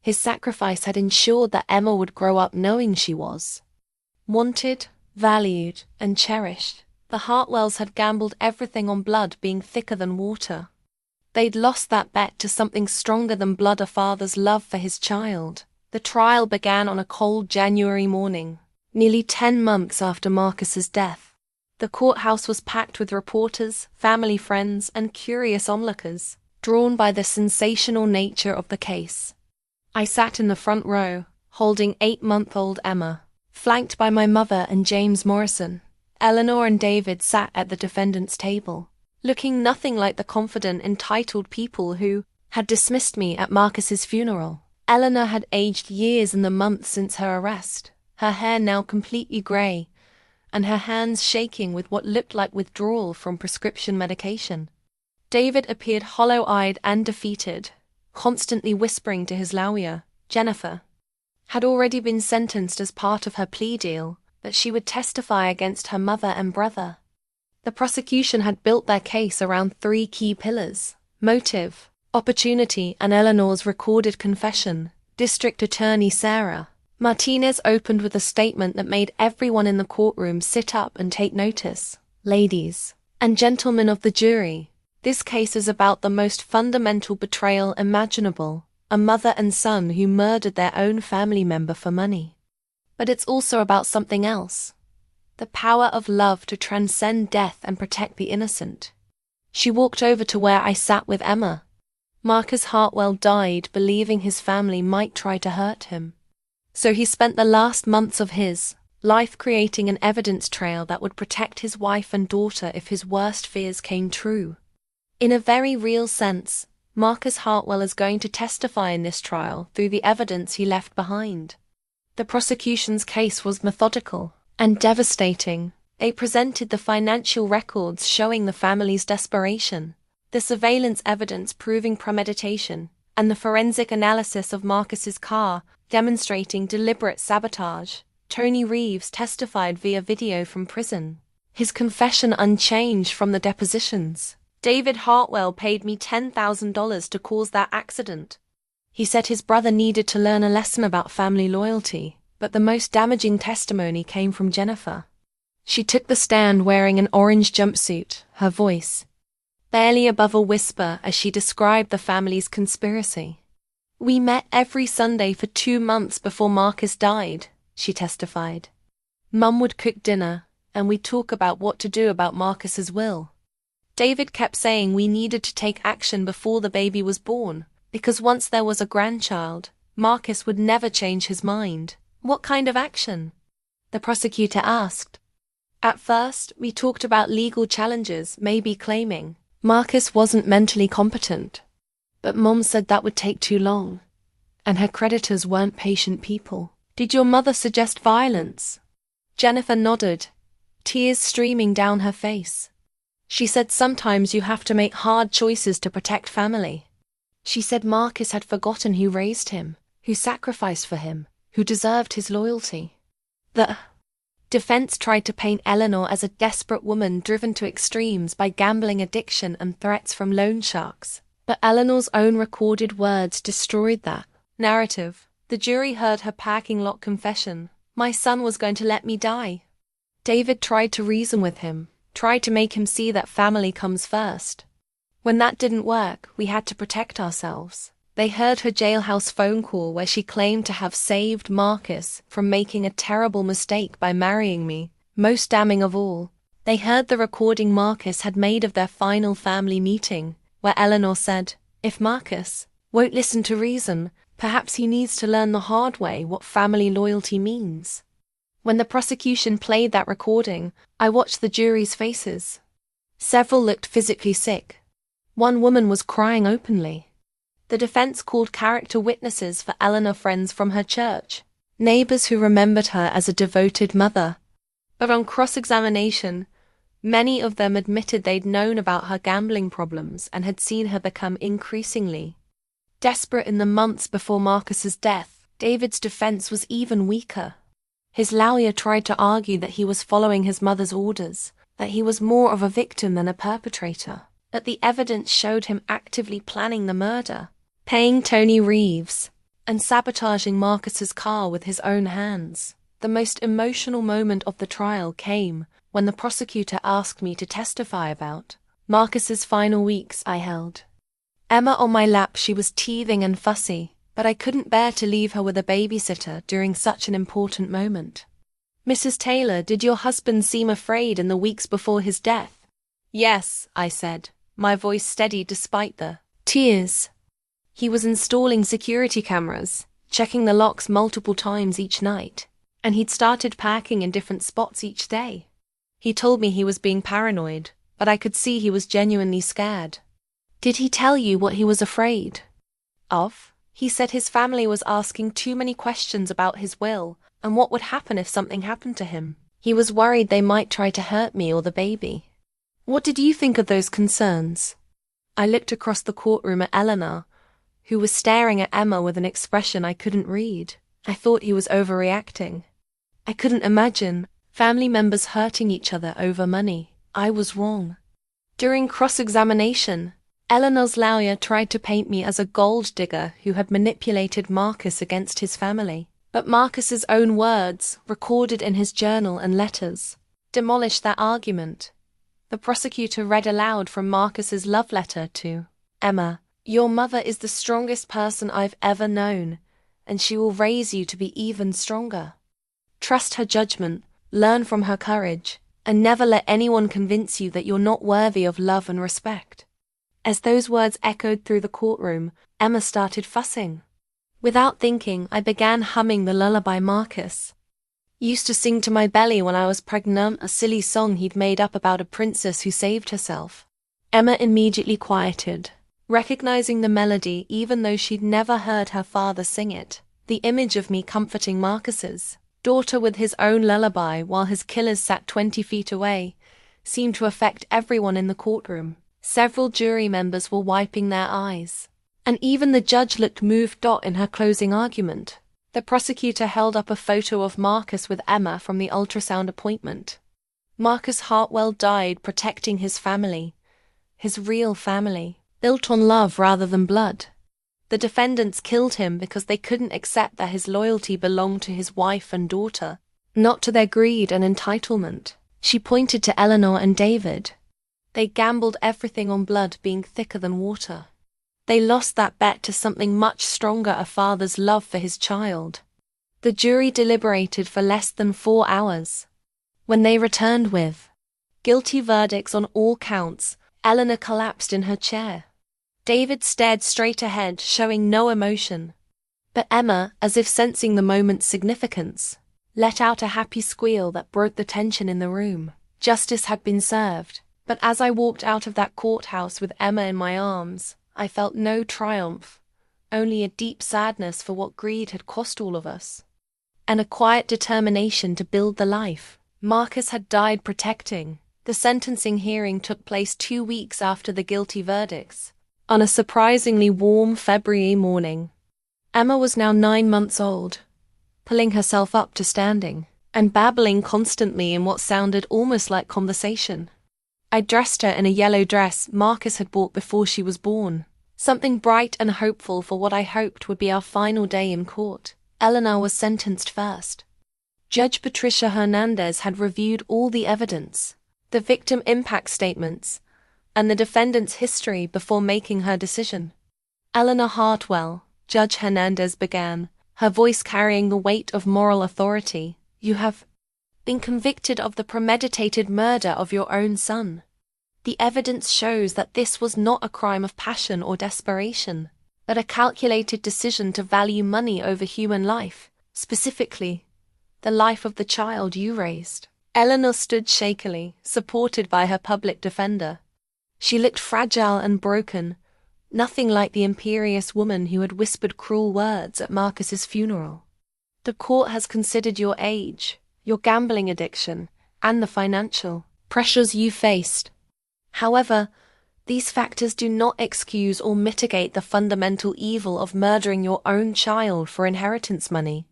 His sacrifice had ensured that Emma would grow up knowing she was wanted, valued, and cherished. The Hartwells had gambled everything on blood being thicker than water. They'd lost that bet to something stronger than blood: a father's love for his child. The trial began on a cold January morning, nearly 10 months after Marcus's death. The courthouse was packed with reporters, family friends, and curious onlookers, drawn by the sensational nature of the case. I sat in the front row, holding 8-month-old Emma, flanked by my mother and James Morrison. Eleanor and David sat at the defendant's table, looking nothing like the confident, entitled people who had dismissed me at Marcus's funeral. Eleanor had aged years in the months since her arrest, her hair now completely grey, and her hands shaking with what looked like withdrawal from prescription medication. David appeared hollow-eyed and defeated, constantly whispering to his lawyer, Jennifer, had already been sentenced as part of her plea deal, that she would testify against her mother and brother. The prosecution had built their case around 3 key pillars: motive, opportunity, and Eleanor's recorded confession. District Attorney Sarah Martinez opened with a statement that made everyone in the courtroom sit up and take notice. Ladies and gentlemen of the jury, this case is about the most fundamental betrayal imaginable: a mother and son who murdered their own family member for money. But it's also about something else: the power of love to transcend death and protect the innocent. She walked over to where I sat with Emma. Marcus Hartwell died believing his family might try to hurt him. So he spent the last months of his life creating an evidence trail that would protect his wife and daughter if his worst fears came true. In a very real sense, Marcus Hartwell is going to testify in this trial through the evidence he left behind. The prosecution's case was methodical and devastating. They presented the financial records showing the family's desperation, the surveillance evidence proving premeditation, and the forensic analysis of Marcus's car demonstrating deliberate sabotage. Tony Reeves testified via video from prison, his confession unchanged from the depositions. David Hartwell paid me $10,000 to cause that accident. He said his brother needed to learn a lesson about family loyalty, but the most damaging testimony came from Jennifer. She took the stand wearing an orange jumpsuit, her voice barely above a whisper as she described the family's conspiracy. "We met every Sunday for 2 months before Marcus died," she testified. "Mum would cook dinner, and we'd talk about what to do about Marcus's will. David kept saying we needed to take action before the baby was born, because once there was a grandchild, Marcus would never change his mind." "What kind of action?" the prosecutor asked. "At first, we talked about legal challenges, maybe claiming Marcus wasn't mentally competent. But Mom said that would take too long, and her creditors weren't patient people." "Did your mother suggest violence?" Jennifer nodded, tears streaming down her face. "She said sometimes you have to make hard choices to protect family. She said Marcus had forgotten who raised him, who sacrificed for him, who deserved his loyalty." The defense tried to paint Eleanor as a desperate woman driven to extremes by gambling addiction and threats from loan sharks. But Eleanor's own recorded words destroyed that narrative. The jury heard her parking lot confession: "My son was going to let me die." David tried to reason with him, tried to make him see that family comes first. When that didn't work, we had to protect ourselves. They heard her jailhouse phone call where she claimed to have saved Marcus from making a terrible mistake by marrying me. Most damning of all, they heard the recording Marcus had made of their final family meeting, where Eleanor said, "If Marcus won't listen to reason, perhaps he needs to learn the hard way what family loyalty means." When the prosecution played that recording, I watched the jury's faces. Several looked physically sick. One woman was crying openly. The defense called character witnesses for Eleanor friends from her church. neighbors who remembered her as a devoted mother. But on cross-examination, many of them admitted they'd known about her gambling problems and had seen her become increasingly desperate in the months before Marcus's death. David's defense was even weaker. His lawyer tried to argue that he was following his mother's orders, that he was more of a victim than a perpetrator, that the evidence showed him actively planning the murder, paying Tony Reeves, and sabotaging Marcus's car with his own hands. The most emotional moment of the trial came when the prosecutor asked me to testify about Marcus's final weeks. I held Emma on my lap. She was teething and fussy, but I couldn't bear to leave her with a babysitter during such an important moment. "Mrs. Taylor, did your husband seem afraid in the weeks before his death?" "Yes," I said, my voice steady despite the tears. "He was installing security cameras, checking the locks multiple times each night, and he'd started parking in different spots each day. He told me he was being paranoid, but I could see he was genuinely scared." "Did he tell you what he was afraid of?" "He said his family was asking too many questions about his will and what would happen if something happened to him. He was worried they might try to hurt me or the baby." "What did you think of those concerns?" I looked across the courtroom at Eleanor, who was staring at Emma with an expression I couldn't read. I thought he was overreacting. I couldn't imagine family members hurting each other over money. I was wrong. During cross-examination, Eleanor's lawyer tried to paint me as a gold digger who had manipulated Marcus against his family. But Marcus's own words, recorded in his journal and letters, demolished that argument. The prosecutor read aloud from Marcus's love letter to Emma. "Your mother is the strongest person I've ever known, and she will raise you to be even stronger. Trust her judgment, learn from her courage, and never let anyone convince you that you're not worthy of love and respect." As those words echoed through the courtroom, Emma started fussing. Without thinking, I began humming the lullaby Marcus used to sing to my belly when I was pregnant, a silly song he'd made up about a princess who saved herself. Emma immediately quieted, recognizing the melody even though she'd never heard her father sing it. The image of me comforting Marcus's daughter with his own lullaby while his killers sat 20 feet away seemed to affect everyone in the courtroom. Several jury members were wiping their eyes, and even the judge looked moved. In her closing argument, the prosecutor held up a photo of Marcus with Emma from the ultrasound appointment. Marcus Hartwell died protecting his family, his real family, built on love rather than blood. The defendants killed him because they couldn't accept that his loyalty belonged to his wife and daughter, not to their greed and entitlement. She pointed to Eleanor and David. They gambled everything on blood being thicker than water. They lost that bet to something much stronger, a father's love for his child. The jury deliberated for less than 4 hours. When they returned with guilty verdicts on all counts, Eleanor collapsed in her chair. David stared straight ahead, showing no emotion. But Emma, as if sensing the moment's significance, let out a happy squeal that broke the tension in the room. Justice had been served. But as I walked out of that courthouse with Emma in my arms, I felt no triumph, only a deep sadness for what greed had cost all of us, and a quiet determination to build the life Marcus had died protecting. The sentencing hearing took place 2 weeks after the guilty verdicts, on a surprisingly warm February morning. Emma was now 9 months old, pulling herself up to standing, and babbling constantly in what sounded almost like conversation. I dressed her in a yellow dress Marcus had bought before she was born, something bright and hopeful for what I hoped would be our final day in court. Eleanor was sentenced first. Judge Patricia Hernandez had reviewed all the evidence, the victim impact statements, and the defendant's history before making her decision. "Eleanor Hartwell," Judge Hernandez began, her voice carrying the weight of moral authority, "you have been convicted of the premeditated murder of your own son. The evidence shows that this was not a crime of passion or desperation, but a calculated decision to value money over human life, specifically, the life of the child you raised." Eleanor stood shakily, supported by her public defender. She looked fragile and broken, nothing like the imperious woman who had whispered cruel words at Marcus's funeral. The court has considered your age, your gambling addiction, and the financial pressures you faced. However, these factors do not excuse or mitigate the fundamental evil of murdering your own child for inheritance money.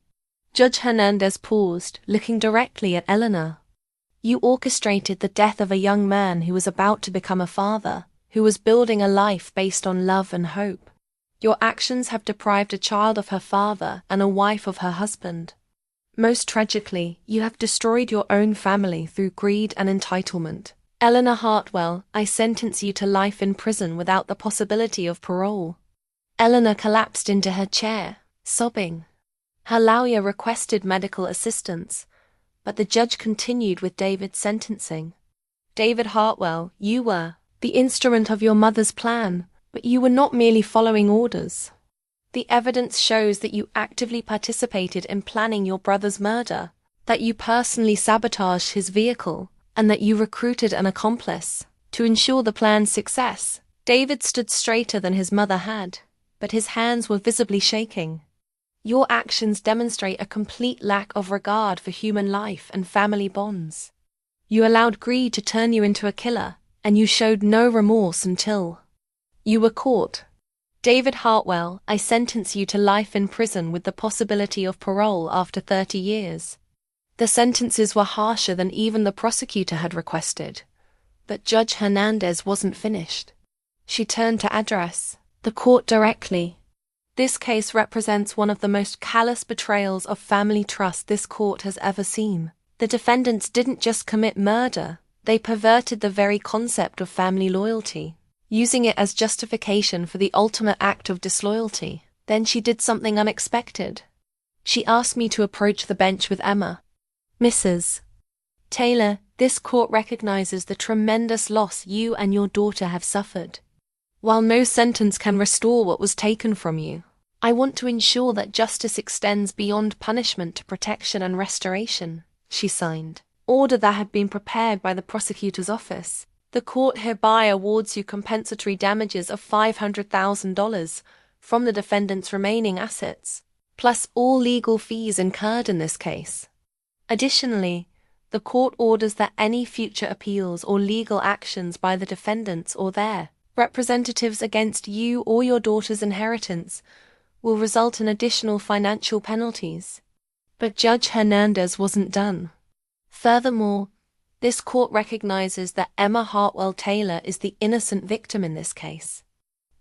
Judge Hernandez paused, looking directly at Eleanor. You orchestrated the death of a young man who was about to become a father, who was building a life based on love and hope. Your actions have deprived a child of her father and a wife of her husband. Most tragically, you have destroyed your own family through greed and entitlement. Eleanor Hartwell, I sentence you to life in prison without the possibility of parole. Eleanor collapsed into her chair, sobbing. Her lawyer requested medical assistance, but the judge continued with David's sentencing. David Hartwell, you were the instrument of your mother's plan, but you were not merely following orders. The evidence shows that you actively participated in planning your brother's murder, that you personally sabotaged his vehicle, and that you recruited an accomplice to ensure the plan's success. David stood straighter than his mother had, but his hands were visibly shaking. Your actions demonstrate a complete lack of regard for human life and family bonds. You allowed greed to turn you into a killer, and you showed no remorse until you were caught. David Hartwell, I sentence you to life in prison with the possibility of parole after 30 years. The sentences were harsher than even the prosecutor had requested. But Judge Hernandez wasn't finished. She turned to address the court directly. This case represents one of the most callous betrayals of family trust this court has ever seen. The defendants didn't just commit murder, they perverted the very concept of family loyalty, using it as justification for the ultimate act of disloyalty. Then she did something unexpected. She asked me to approach the bench with Emma. Mrs. Taylor, this court recognizes the tremendous loss you and your daughter have suffered. While no sentence can restore what was taken from you, I want to ensure that justice extends beyond punishment to protection and restoration, she signed. Order that had been prepared by the prosecutor's office. The court hereby awards you compensatory damages of $500,000 from the defendant's remaining assets, plus all legal fees incurred in this case. Additionally, the court orders that any future appeals or legal actions by the defendants or their representatives against you or your daughter's inheritance will result in additional financial penalties. But Judge Hernandez wasn't done. Furthermore, this court recognizes that Emma Hartwell Taylor is the innocent victim in this case.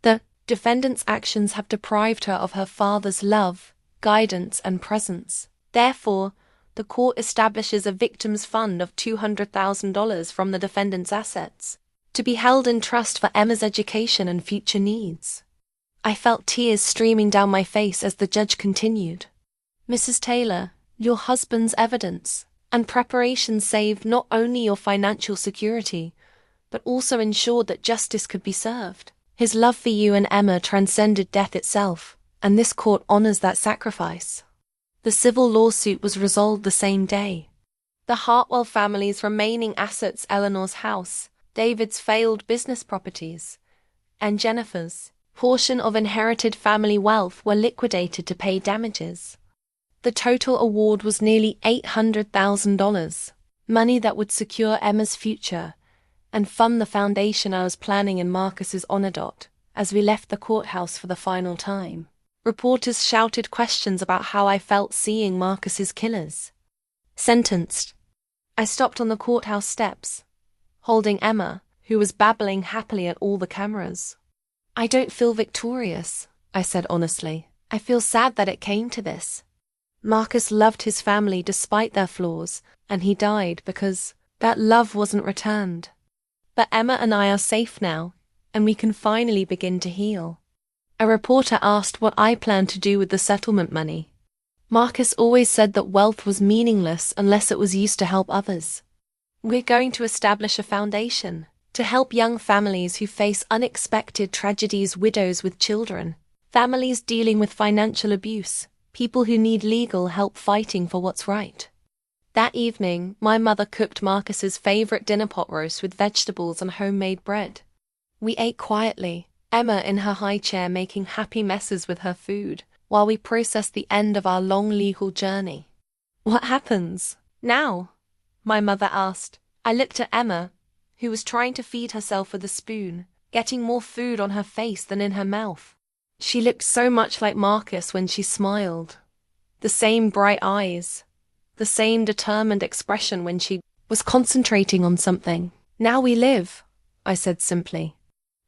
The defendant's actions have deprived her of her father's love, guidance, and presence. Therefore, the court establishes a victim's fund of $200,000 from the defendant's assets, to be held in trust for Emma's education and future needs. I felt tears streaming down my face as the judge continued. Mrs. Taylor, your husband's evidence and preparation saved not only your financial security, but also ensured that justice could be served. His love for you and Emma transcended death itself, and this court honors that sacrifice. The civil lawsuit was resolved the same day. The Hartwell family's remaining assets, Eleanor's house, David's failed business properties, and Jennifer's portion of inherited family wealth were liquidated to pay damages. The total award was nearly $800,000, money that would secure Emma's future and fund the foundation I was planning in Marcus's honor. As we left the courthouse for the final time, reporters shouted questions about how I felt seeing Marcus's killers sentenced. I stopped on the courthouse steps, holding Emma, who was babbling happily at all the cameras. I don't feel victorious, I said honestly. I feel sad that it came to this. Marcus loved his family despite their flaws, and he died because that love wasn't returned. But Emma and I are safe now, and we can finally begin to heal. A reporter asked what I planned to do with the settlement money. Marcus always said that wealth was meaningless unless it was used to help others. We're going to establish a foundation to help young families who face unexpected tragedies, widows with children, families dealing with financial abuse, people who need legal help fighting for what's right. That evening, my mother cooked Marcus's favorite dinner pot roast with vegetables and homemade bread. We ate quietly, Emma in her high chair making happy messes with her food, while we process the end of our long legal journey. "What happens now?" my mother asked. I looked at Emma, who was trying to feed herself with a spoon, getting more food on her face than in her mouth. She looked so much like Marcus when she smiled. The same bright eyes, the same determined expression when she was concentrating on something. "Now we live," I said simply.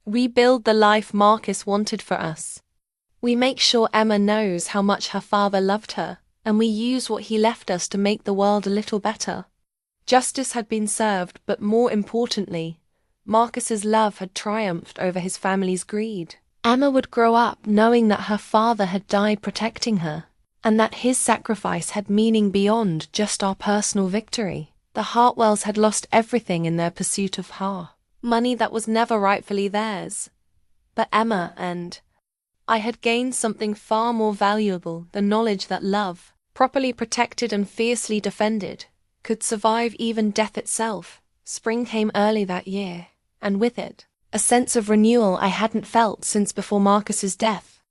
"We build the life Marcus wanted for us. We make sure Emma knows how much her father loved her, and we use what he left us to make the world a little better." Justice had been served, but more importantly, Marcus's love had triumphed over his family's greed. Emma would grow up knowing that her father had died protecting her, and that his sacrifice had meaning beyond just our personal victory. The Hartwells had lost everything in their pursuit of money that was never rightfully theirs. But Emma and I had gained something far more valuable, the knowledge that love, properly protected and fiercely defended, could survive even death itself. Spring came early that year, and with it, a sense of renewal I hadn't felt since before Marcus's death.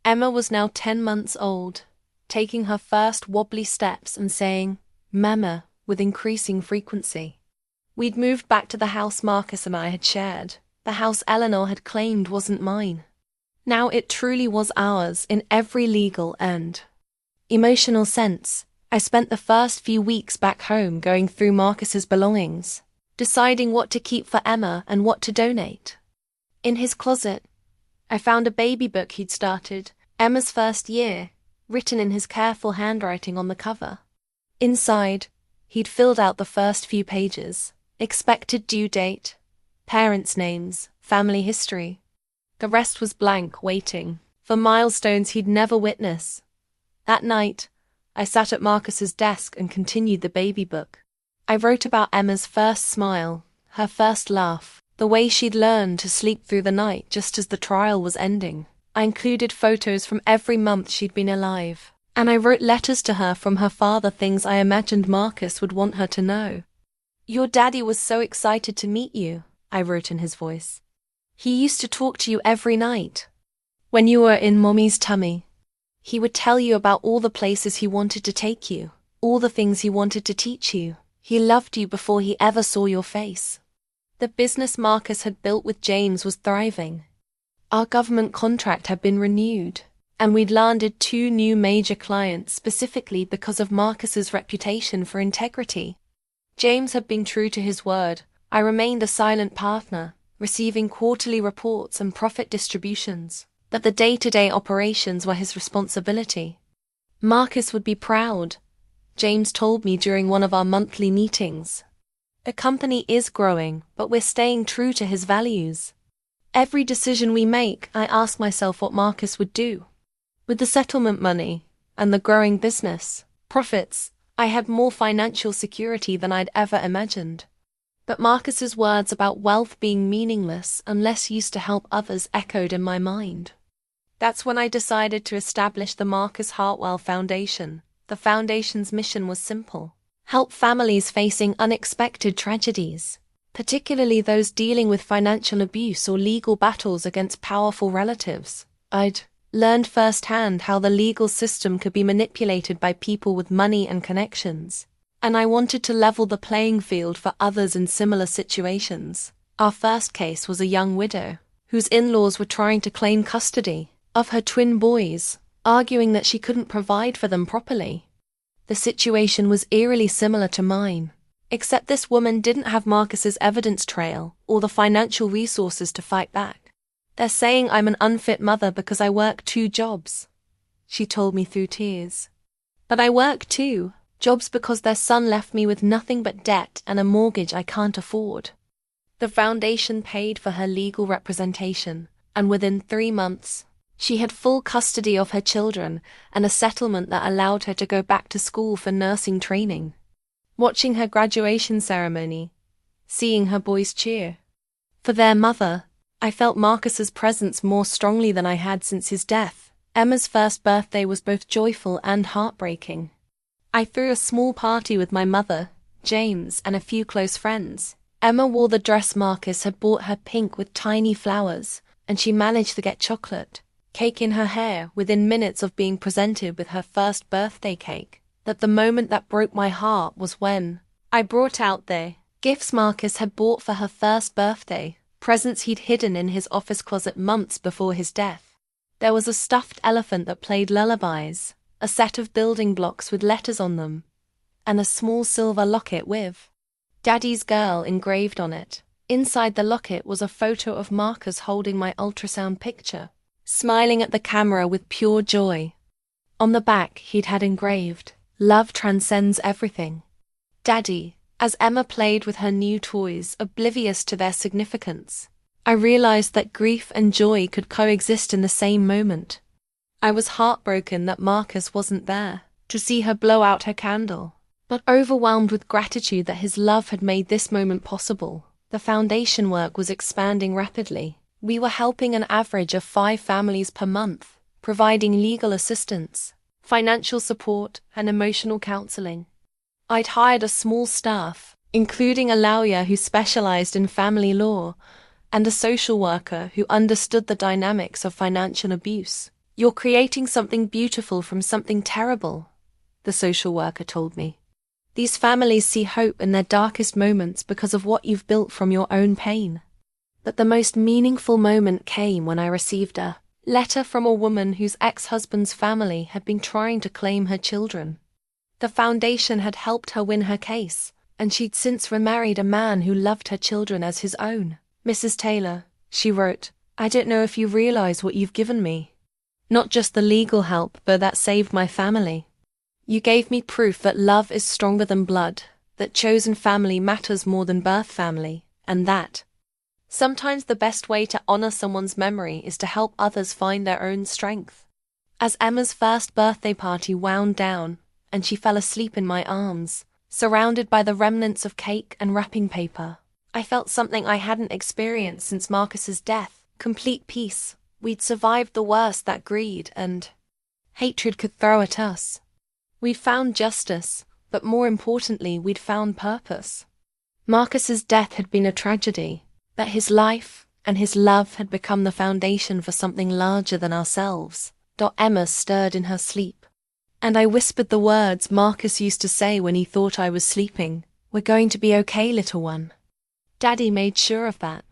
Emma was now 10 months old, taking her first wobbly steps and saying, "Mama," with increasing frequency. We'd moved back to the house Marcus and I had shared. The house Eleanor had claimed wasn't mine. Now it truly was ours in every legal and emotional sense. I spent the first few weeks back home going through Marcus's belongings, deciding what to keep for Emma and what to donate. In his closet, I found a baby book he'd started, Emma's first year, written in his careful handwriting on the cover. Inside, he'd filled out the first few pages, expected due date, parents' names, family history. The rest was blank, waiting for milestones he'd never witness. That night, I sat at Marcus's desk and continued the baby book. I wrote about Emma's first smile, her first laugh, the way she'd learned to sleep through the night just as the trial was ending. I included photos from every month she'd been alive, and I wrote letters to her from her father, things I imagined Marcus would want her to know. "Your daddy was so excited to meet you," I wrote in his voice. "He used to talk to you every night. When you were in Mommy's tummy, he would tell you about all the places he wanted to take you, all the things he wanted to teach you. He loved you before he ever saw your face." The business Marcus had built with James was thriving. Our government contract had been renewed, and we'd landed 2 new major clients specifically because of Marcus's reputation for integrity. James had been true to his word. I remained a silent partner, receiving quarterly reports and profit distributions, but the day-to-day operations were his responsibility. Marcus would be proud, James told me during one of our monthly meetings. The company is growing, but we're staying true to his values. Every decision we make, I ask myself what Marcus would do. With the settlement money and the growing business profits, I had more financial security than I'd ever imagined. But Marcus's words about wealth being meaningless unless used to help others echoed in my mind. That's when I decided to establish the Marcus Hartwell Foundation. The foundation's mission was simple: help families facing unexpected tragedies, particularly those dealing with financial abuse or legal battles against powerful relatives. I'd learned firsthand how the legal system could be manipulated by people with money and connections, and I wanted to level the playing field for others in similar situations. Our first case was a young widow, whose in-laws were trying to claim custody of her twin boys, arguing that she couldn't provide for them properly. The situation was eerily similar to mine, except this woman didn't have Marcus's evidence trail or the financial resources to fight back. "They're saying I'm an unfit mother because I work 2 jobs, she told me through tears. "But I work 2 jobs because their son left me with nothing but debt and a mortgage I can't afford." The foundation paid for her legal representation, and within 3 months, she had full custody of her children and a settlement that allowed her to go back to school for nursing training. Watching her graduation ceremony, seeing her boys cheer for their mother, I felt Marcus's presence more strongly than I had since his death. Emma's first birthday was both joyful and heartbreaking. I threw a small party with my mother, James, and a few close friends. Emma wore the dress Marcus had bought her, pink with tiny flowers, and she managed to get chocolate. cake in her hair within minutes of being presented with her first birthday cake, that the moment that broke my heart was when I brought out the gifts Marcus had bought for her first birthday, presents he'd hidden in his office closet months before his death. There was a stuffed elephant that played lullabies, a set of building blocks with letters on them, and a small silver locket with Daddy's Girl engraved on it. Inside the locket was a photo of Marcus holding my ultrasound picture, smiling at the camera with pure joy. On the back he'd had engraved, "Love transcends everything. Daddy," as Emma played with her new toys, oblivious to their significance. I realized that grief and joy could coexist in the same moment. I was heartbroken that Marcus wasn't there to see her blow out her candle, but overwhelmed with gratitude that his love had made this moment possible. The foundation work was expanding rapidly. We were helping an average of 5 families per month, providing legal assistance, financial support, and emotional counseling. I'd hired a small staff, including a lawyer who specialized in family law, and a social worker who understood the dynamics of financial abuse. "You're creating something beautiful from something terrible," the social worker told me. "These families see hope in their darkest moments because of what you've built from your own pain." But the most meaningful moment came when I received a letter from a woman whose ex-husband's family had been trying to claim her children. The foundation had helped her win her case, and she'd since remarried a man who loved her children as his own. "Mrs. Taylor," she wrote, "I don't know if you realize what you've given me. Not just the legal help, but that saved my family. You gave me proof that love is stronger than blood, that chosen family matters more than birth family, and that sometimes the best way to honor someone's memory is to help others find their own strength." As Emma's first birthday party wound down, and she fell asleep in my arms, surrounded by the remnants of cake and wrapping paper, I felt something I hadn't experienced since Marcus's death: complete peace. We'd survived the worst that greed and hatred could throw at us. We'd found justice, but more importantly, we'd found purpose. Marcus's death had been a tragedy, but his life and his love had become the foundation for something larger than ourselves. Emma stirred in her sleep, and I whispered the words Marcus used to say when he thought I was sleeping: "We're going to be okay, little one." Daddy made sure of that.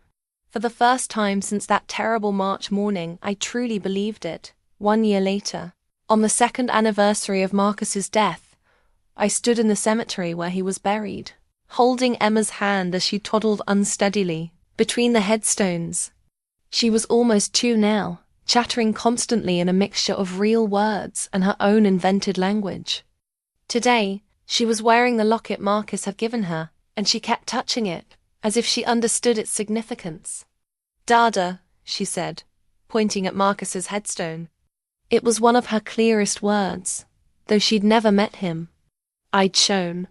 For the first time since that terrible March morning, I truly believed it. 1 year later, on the 2nd anniversary of Marcus's death, I stood in the cemetery where he was buried, holding Emma's hand as she toddled unsteadily between the headstones. She was almost 2 now, chattering constantly in a mixture of real words and her own invented language. Today, she was wearing the locket Marcus had given her, and she kept touching it, as if she understood its significance. "Dada," she said, pointing at Marcus's headstone. It was one of her clearest words, though she'd never met him. I'd shown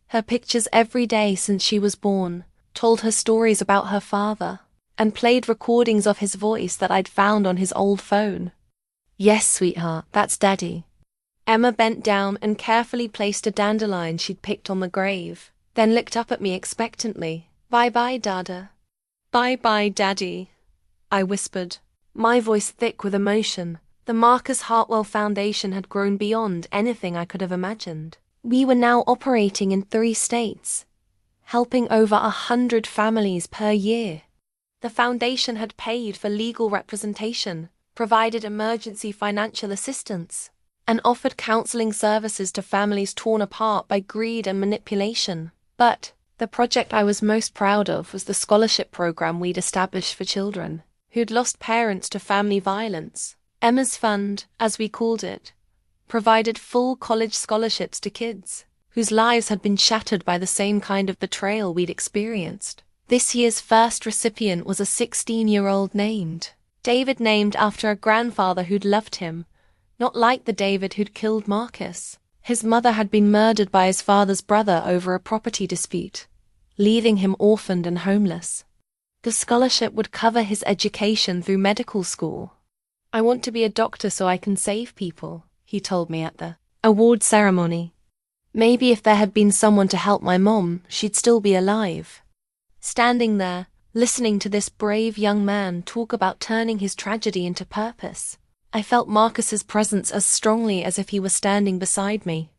her pictures every day since she was born, told her stories about her father, and played recordings of his voice that I'd found on his old phone. "Yes, sweetheart, that's Daddy." Emma bent down and carefully placed a dandelion she'd picked on the grave, then looked up at me expectantly. "Bye-bye, Dada." "Bye-bye, Daddy," I whispered, my voice thick with emotion. The Marcus Hartwell Foundation had grown beyond anything I could have imagined. We were now operating in 3 states, helping over 100 families per year. The foundation had paid for legal representation, provided emergency financial assistance, and offered counseling services to families torn apart by greed and manipulation. But the project I was most proud of was the scholarship program we'd established for children who'd lost parents to family violence. Emma's Fund, as we called it, provided full college scholarships to kids whose lives had been shattered by the same kind of betrayal we'd experienced. This year's first recipient was a 16-year-old named David, named after a grandfather who'd loved him, not like the David who'd killed Marcus. His mother had been murdered by his father's brother over a property dispute, leaving him orphaned and homeless. The scholarship would cover his education through medical school. "I want to be a doctor so I can save people," he told me at the award ceremony. Maybe if there had been someone to help my mom, she'd still be alive. Standing there, listening to this brave young man talk about turning his tragedy into purpose, I felt Marcus's presence as strongly as if he were standing beside me.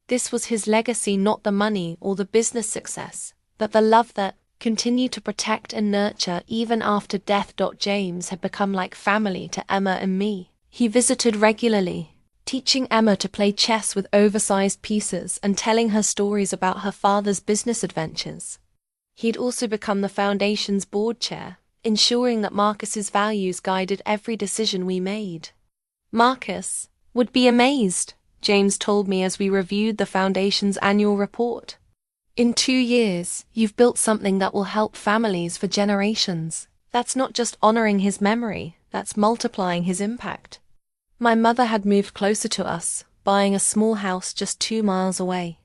This was his legacy, not the money or the business success, but the love that continued to protect and nurture even after death. James had become like family to Emma and me. He visited regularly, teaching Emma to play chess with oversized pieces and telling her stories about her father's business adventures. He'd also become the foundation's board chair, ensuring that Marcus's values guided every decision we made. Marcus would be amazed, James told me as we reviewed the foundation's annual report. In 2 years, you've built something that will help families for generations. That's not just honoring his memory, that's multiplying his impact. My mother had moved closer to us, buying a small house just 2 miles away.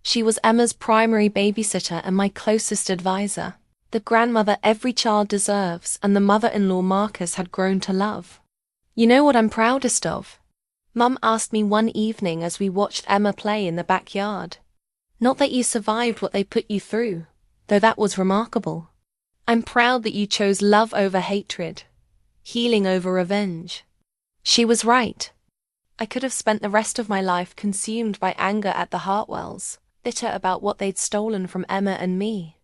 She was Emma's primary babysitter and my closest advisor, the grandmother every child deserves and the mother-in-law Marcus had grown to love. You know what I'm proudest of? Mum asked me one evening as we watched Emma play in the backyard. Not that you survived what they put you through, though that was remarkable. I'm proud that you chose love over hatred, healing over revenge. She was right. I could have spent the rest of my life consumed by anger at the Hartwells, bitter about what they'd stolen from Emma and me.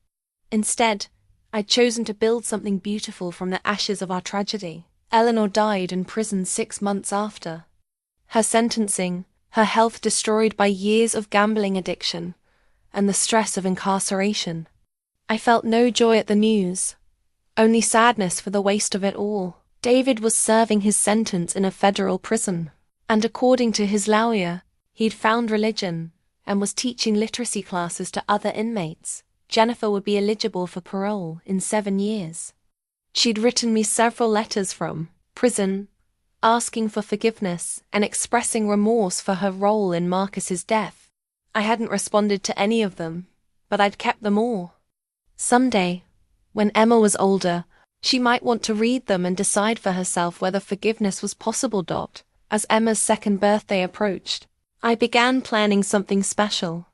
Instead, I'd chosen to build something beautiful from the ashes of our tragedy. Eleanor died in prison 6 months after. Her sentencing, her health destroyed by years of gambling addiction, and the stress of incarceration. I felt no joy at the news, only sadness for the waste of it all. David was serving his sentence in a federal prison, and according to his lawyer, he'd found religion and was teaching literacy classes to other inmates. Jennifer would be eligible for parole in 7 years. She'd written me several letters from prison, asking for forgiveness and expressing remorse for her role in Marcus's death. I hadn't responded to any of them, but I'd kept them all. Someday, when Emma was older, she might want to read them and decide for herself whether forgiveness was possible. As Emma's 2nd birthday approached, I began planning something special.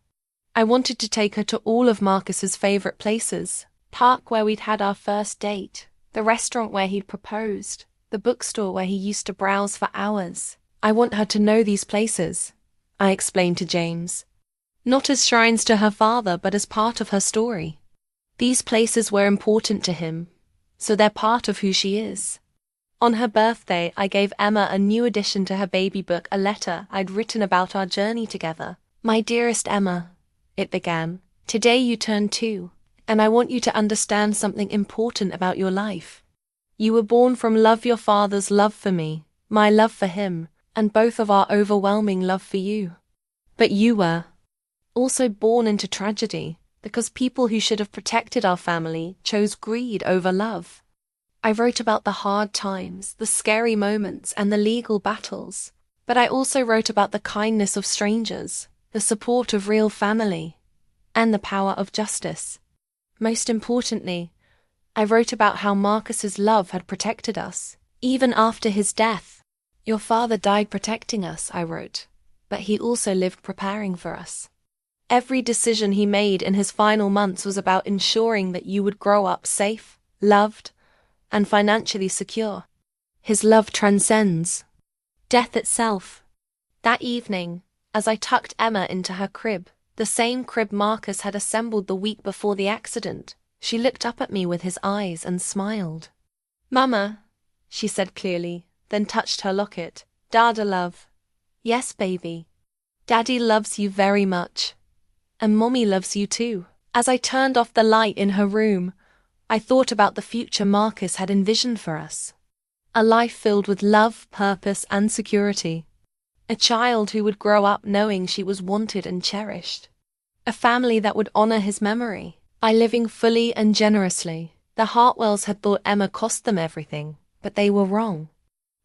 I wanted to take her to all of Marcus's favorite places: park where we'd had our first date, the restaurant where he'd proposed, the bookstore where he used to browse for hours. I want her to know these places, I explained to James. Not as shrines to her father, but as part of her story. These places were important to him, so they're part of who she is. On her birthday, I gave Emma a new addition to her baby book, a letter I'd written about our journey together. My dearest Emma, it began, today you turn 2, and I want you to understand something important about your life. You were born from love, your father's love for me, my love for him, and both of our overwhelming love for you. But you were also born into tragedy, because people who should have protected our family chose greed over love. I wrote about the hard times, the scary moments, and the legal battles, but I also wrote about the kindness of strangers, the support of real family, and the power of justice. Most importantly, I wrote about how Marcus's love had protected us, even after his death. Your father died protecting us, I wrote, but he also lived preparing for us. Every decision he made in his final months was about ensuring that you would grow up safe, loved, and financially secure. His love transcends death itself. That evening, as I tucked Emma into her crib, the same crib Marcus had assembled the week before the accident, she looked up at me with his eyes and smiled. Mama, she said clearly, then touched her locket. Dada love. Yes, baby. Daddy loves you very much. And Mommy loves you too. As I turned off the light in her room, I thought about the future Marcus had envisioned for us. A life filled with love, purpose, and security. A child who would grow up knowing she was wanted and cherished. A family that would honor his memory by living fully and generously. The Hartwells had thought Emma cost them everything, but they were wrong.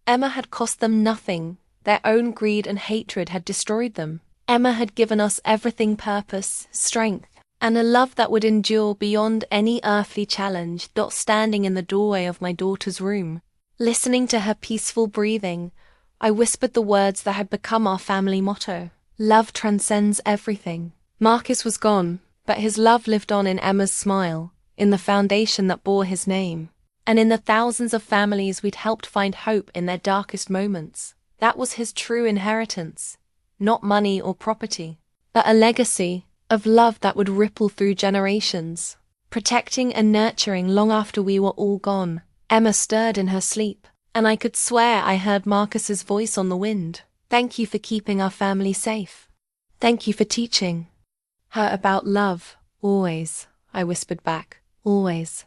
Emma had cost them nothing. Their own greed and hatred had destroyed them. Emma had given us everything: purpose, strength, and a love that would endure beyond any earthly challenge. Standing in the doorway of my daughter's room, listening to her peaceful breathing, I whispered the words that had become our family motto. Love transcends everything. Marcus was gone, but his love lived on in Emma's smile, in the foundation that bore his name. And in the thousands of families we'd helped find hope in their darkest moments. That was his true inheritance. Not money or property, but a legacy of love that would ripple through generations, protecting and nurturing long after we were all gone. Emma stirred in her sleep, and I could swear I heard Marcus's voice on the wind. Thank you for keeping our family safe. Thank you for teaching her about love. Always, I whispered back. Always.